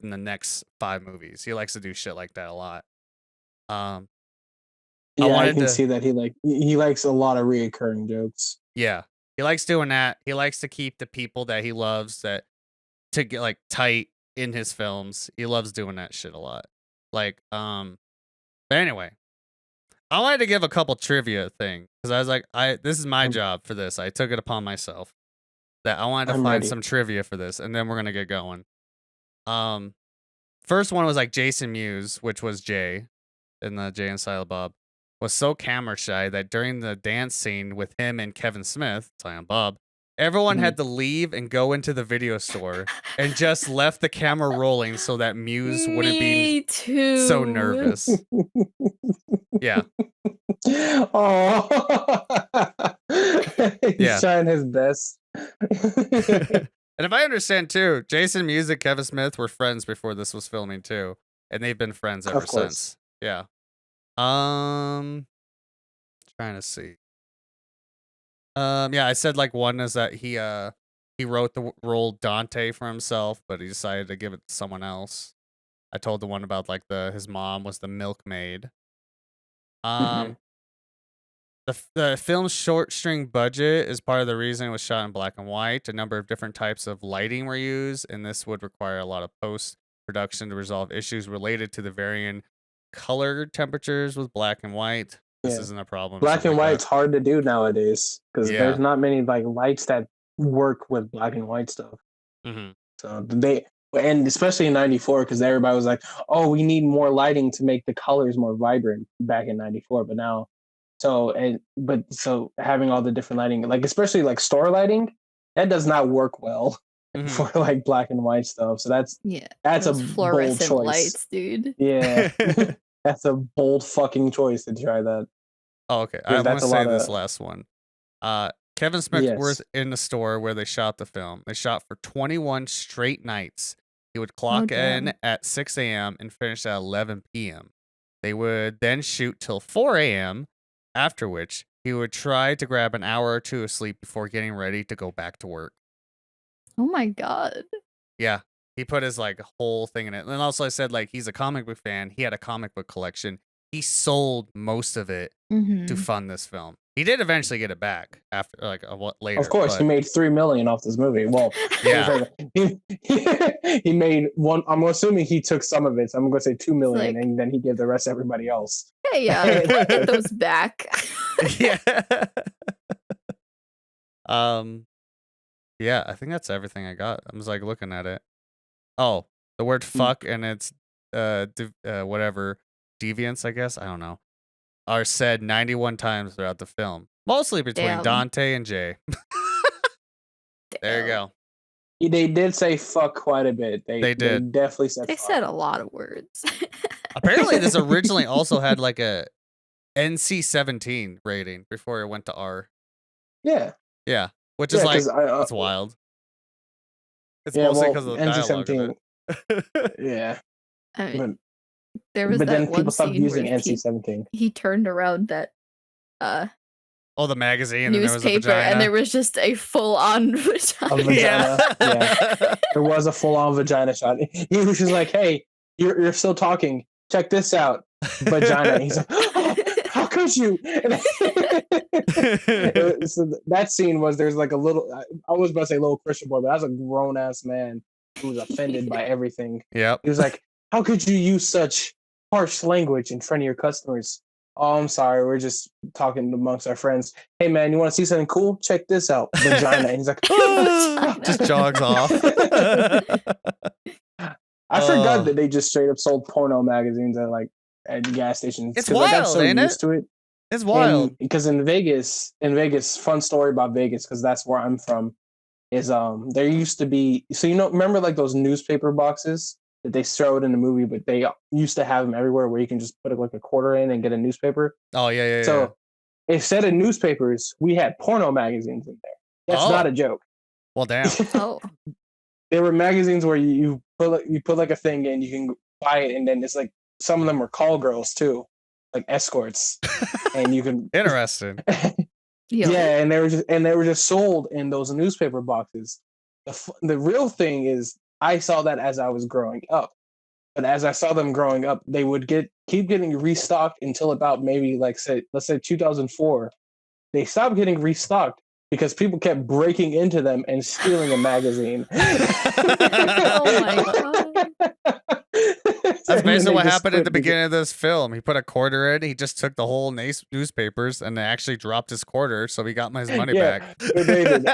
in the next 5 movies. He likes to do shit like that a lot. Yeah, I can see that he likes a lot of reoccurring jokes. Yeah. He likes doing that. He likes to keep the people that he loves to get like tight in his films. He loves doing that shit a lot. Like, but anyway, I wanted to give a couple trivia thing because I was like, this is my job for this. I took it upon myself that I wanted to find ready. some trivia for this, and then we're gonna get going. First one was like Jason Mewes, which was Jay in the Jay and Silent Bob, was so camera shy that during the dance scene with him and Kevin Smith, Silent Bob, everyone had to leave and go into the video store and just left the camera rolling so that Mewes wouldn't be so nervous. Yeah. Oh, he's trying his best. And if I understand too, Jason Mewes and Kevin Smith were friends before this was filming too, and they've been friends ever since. Yeah. Trying to see. Yeah, I said like one is that he wrote the role Dante for himself, but he decided to give it to someone else. I told the one about like his mom was the milkmaid. The film's short string budget is part of the reason it was shot in black and white. A number of different types of lighting were used, and this would require a lot of post production to resolve issues related to the varying color temperatures with black and white. This isn't a problem. Black and white's hard to do nowadays because there's not many like lights that work with black and white stuff. Mm-hmm. So and especially in '94 because everybody was like, "Oh, we need more lighting to make the colors more vibrant." Back in '94, but now, so having all the different lighting, like especially like store lighting, that does not work well for like black and white stuff. So that's a those bold fluorescent choice. lights, dude. Yeah, that's a bold fucking choice to try that. Oh, okay. I want That's to a say lot this of last one. Kevin Smithworth in the store where they shot the film. They shot for 21 straight nights. He would clock in damn. at 6 a.m. and finish at 11 p.m. They would then shoot till 4 a.m., after which he would try to grab an hour or two of sleep before getting ready to go back to work. Oh my god. Yeah. He put his like whole thing in it. And also I said like he's a comic book fan. He had a comic book collection. He sold most of it to fund this film. He did eventually get it back after like later. Of course, he made $3 million off this movie. Well, yeah, he made one. I'm assuming he took some of it. So I'm going to say $2 million, and then he gave the rest to everybody else. Hey, I'll get those back. yeah. Yeah, I think that's everything I got. I was like looking at it. Oh, the word fuck and it's whatever deviance, I guess. I don't know. Are said 91 times throughout the film, mostly between Dante and Jay. There you go. They did say fuck quite a bit. They did. They definitely said They fuck. said a lot of words. Apparently, this originally also had like a NC-17 rating before it went to R. Yeah. Yeah. Which is like, it's wild. It's mostly because of the dialogue of it. Yeah. I mean, there was but that then one people stopped using where NC-17. He turned around that the magazine newspaper and there was just a full-on vagina. Yeah. There was a full-on vagina shot. He was just like, "Hey, you're still talking. Check this out." Vagina. He's like, "Oh, how could you?" So that scene was there's like a little. I was about to say little Christian boy, but that's a grown ass man who was offended by everything. Yep. He was like, "How could you use such harsh language in front of your customers?" "Oh, I'm sorry. We're just talking amongst our friends. Hey, man, you want to see something cool? Check this out." Vagina. And he's like, just jogs off. I forgot that they just straight up sold porno magazines at gas stations. It's wild, I'm so ain't used to it. It's wild. Because in Vegas, fun story about Vegas, because that's where I'm from, is there used to be, so remember like those newspaper boxes that they showed in the movie, but they used to have them everywhere where you can just put like a quarter in and get a newspaper. Oh yeah. So instead of newspapers, we had porno magazines in there. That's not a joke. Well, damn. There were magazines where you put like a thing in, you can buy it, and then it's like some of them were call girls too, like escorts, and you can interesting. Yeah, and they were just sold in those newspaper boxes. The real thing is, I saw that as I was growing up, but as I saw them growing up, they would keep getting restocked until about maybe let's say 2004. They stopped getting restocked because people kept breaking into them and stealing a magazine. Oh my god. That's basically what happened at the beginning of this film. He put a quarter in. He just took the whole newspapers and actually dropped his quarter, so he got his money back. They did.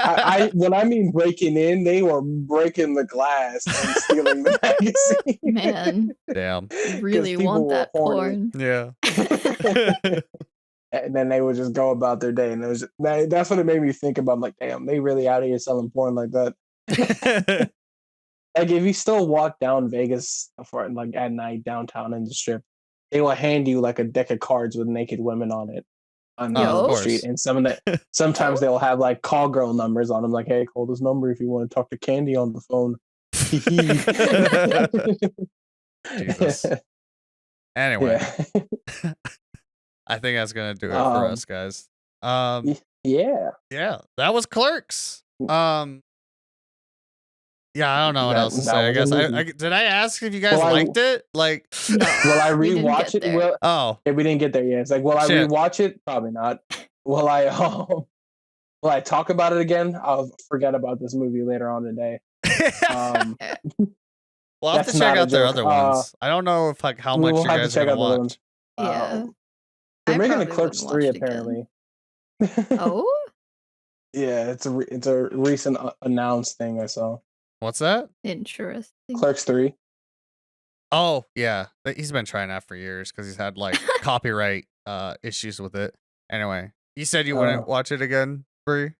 When I mean breaking in, they were breaking the glass and stealing the magazine. Man, damn, really want that porn. Yeah. And then they would just go about their day, and that's what it made me think about. I'm like, damn, they really out here selling porn like that. Like if you still walk down Vegas for like at night downtown in the Strip, they will hand you like a deck of cards with naked women on it on the street, and sometimes they'll have like call girl numbers on them, like, "Hey, call this number if you want to talk to Candy on the phone." Jesus. Anyway, I think that's gonna do it for us, guys. Yeah, that was Clerks. Yeah, I don't know what else to say. I guess did I ask if you guys liked it? Like, will I rewatch it? Yeah, we didn't get there yet. It's like, will I rewatch it? Probably not. Will I talk about it again? I'll forget about this movie later on today. Well, I'll have to check out their other ones. I don't know if how much you guys are gonna watch. Yeah, they're making a Clerks 3 apparently. Oh. Yeah, it's a recent announced thing I saw. What's that? Interesting. Clerks 3. Oh, yeah. He's been trying that for years because he's had like copyright issues with it. Anyway, you said you wouldn't watch it again, Bree?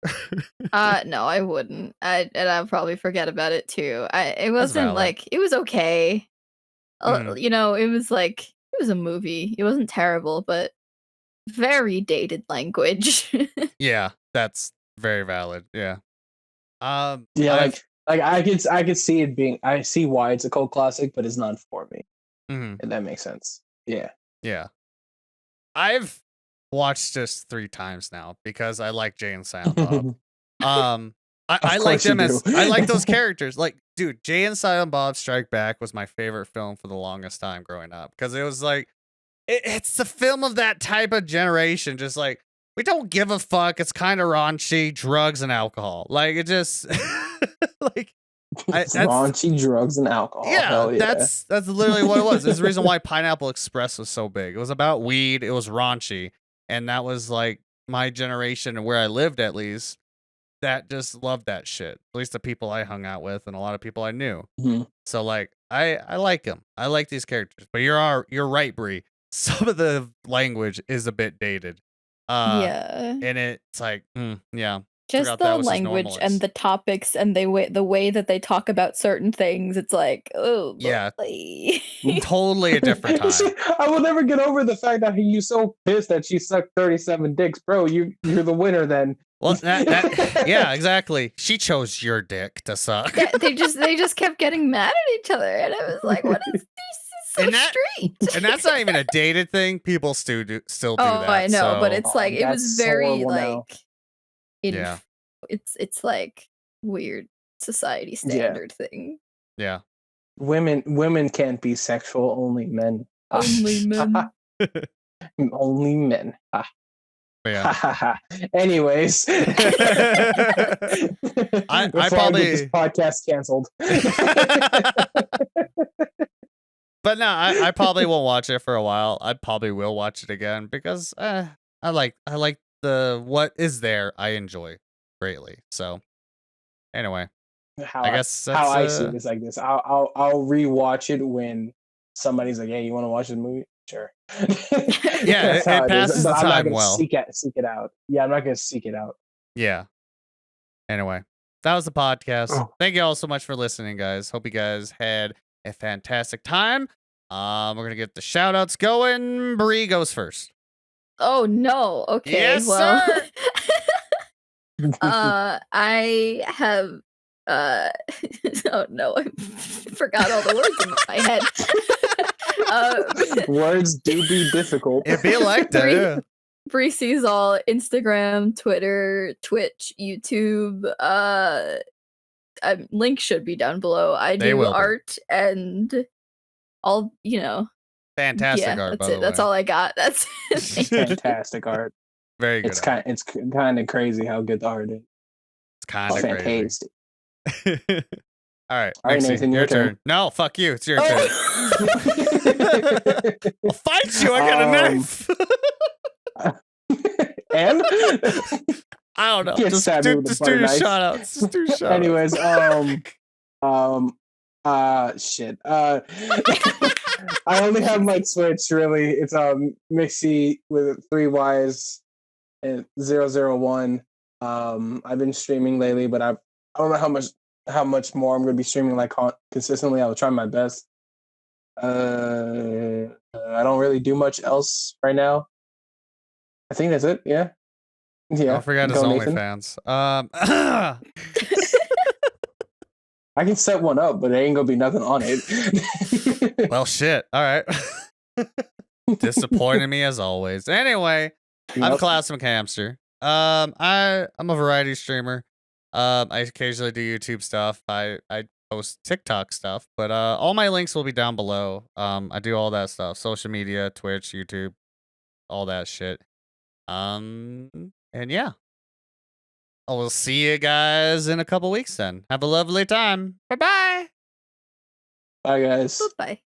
No, I wouldn't. And I'll probably forget about it too. It wasn't valid. like it was okay. Mhm. You know, it was a movie. It wasn't terrible, but very dated language. Yeah, that's very valid. Yeah. Yeah, I've like I could see it being. I see why it's a cult classic, but it's not for me. mhm, If that makes sense. Yeah. yeah. I've watched this 3 times now because I like Jay and Silent Bob. I Of like course you them as do. I like those characters. Like, dude, Jay and Silent Bob Strike Back was my favorite film for the longest time growing up because it was like it's the film of that type of generation. Just like we don't give a fuck. It's kind of raunchy, drugs and alcohol. Like it just like It's that's raunchy drugs and alcohol. yeah, Hell yeah. that's literally what it was. There's the reason why Pineapple Express was so big. It was about weed. It was raunchy, and that was like my generation and where I lived at least. That just loved that shit. At least the people I hung out with and a lot of people I knew. Mhm. So like I like them. I like these characters. But you're right, Bree. Some of the language is a bit dated. Yeah. And it's like, yeah. Just Forgot that the was just language and normalized. the topics and the way that they talk about certain things. It's like, oh Yeah. boy. Totally a different time. I will never get over the fact that he's so pissed that she sucked 37 dicks, bro. You're the winner then. Well, that yeah, exactly. She chose your dick to suck. Yeah, they just kept getting mad at each other, and I was like, "What is this? Is so And that- straight." And that's not even a dated thing. People still do Oh, that. I know, but so- it's like it was that's very horrible now. Yeah. It's like weird society standard thing. Yeah. Women can't be sexual, only men. Only men. Only men. Ah. Yeah. Anyways, I before probably- get this podcast canceled. But no, I probably won't watch it for a while. I probably will watch it again because I like the what is there I enjoy greatly. So anyway, I guess that's how I see it is like this. I'll rewatch it when somebody's like, "Hey, you want to watch the movie?" Sure. Yeah, That's how it passes is. But the I'm not time gonna well. seek it out. Yeah, I'm not gonna seek it out. Yeah. Anyway, that was the podcast. Oh. Thank you all so much for listening, guys. Hope you guys had a fantastic time. We're gonna get the shout outs going. Bree goes first. Oh no. Okay. Yes, well, sir. I have oh no, I forgot all the words in my head. Words do be difficult. It'd be like that. Yeah. BreeCeesAll, Instagram, Twitter, Twitch, YouTube. Link should be down below. I They do will be. art and all, Fantastic yeah, art, that's by it. the That's way. all I got. That's Fantastic art. Very good. It's kind of crazy how good the art is. It's kind of crazy. Fantastic. All right, All right, Mixeyyy, Nathan, your your turn. turn. No, fuck you. It's your Oh. turn. I'll fight you. I got a knife. And I don't know. Get Just stabbed do, with a just do butter your knife. shout outs. Just do your shout anyways, shit. I only have my Switch really. It's Mixeyyy with 3 Ys and 001. I've been streaming lately, but I don't know how much more I'm gonna be streaming like consistently. I will try my best. I don't really do much else right now. I think that's it. Yeah. Yeah. Don't forget his Go, Nathan. OnlyFans. I can set one up, but there ain't gonna be nothing on it. Well, shit. All right. Disappointing me as always. Anyway, I'm Yep. Klaus McHamster. I'm a variety streamer. I occasionally do YouTube stuff. I post TikTok stuff, but all my links will be down below. I do all that stuff: social media, Twitch, YouTube, all that shit. And yeah, I will see you guys in a couple weeks. Then have a lovely time. Bye bye. Bye, guys. Bye.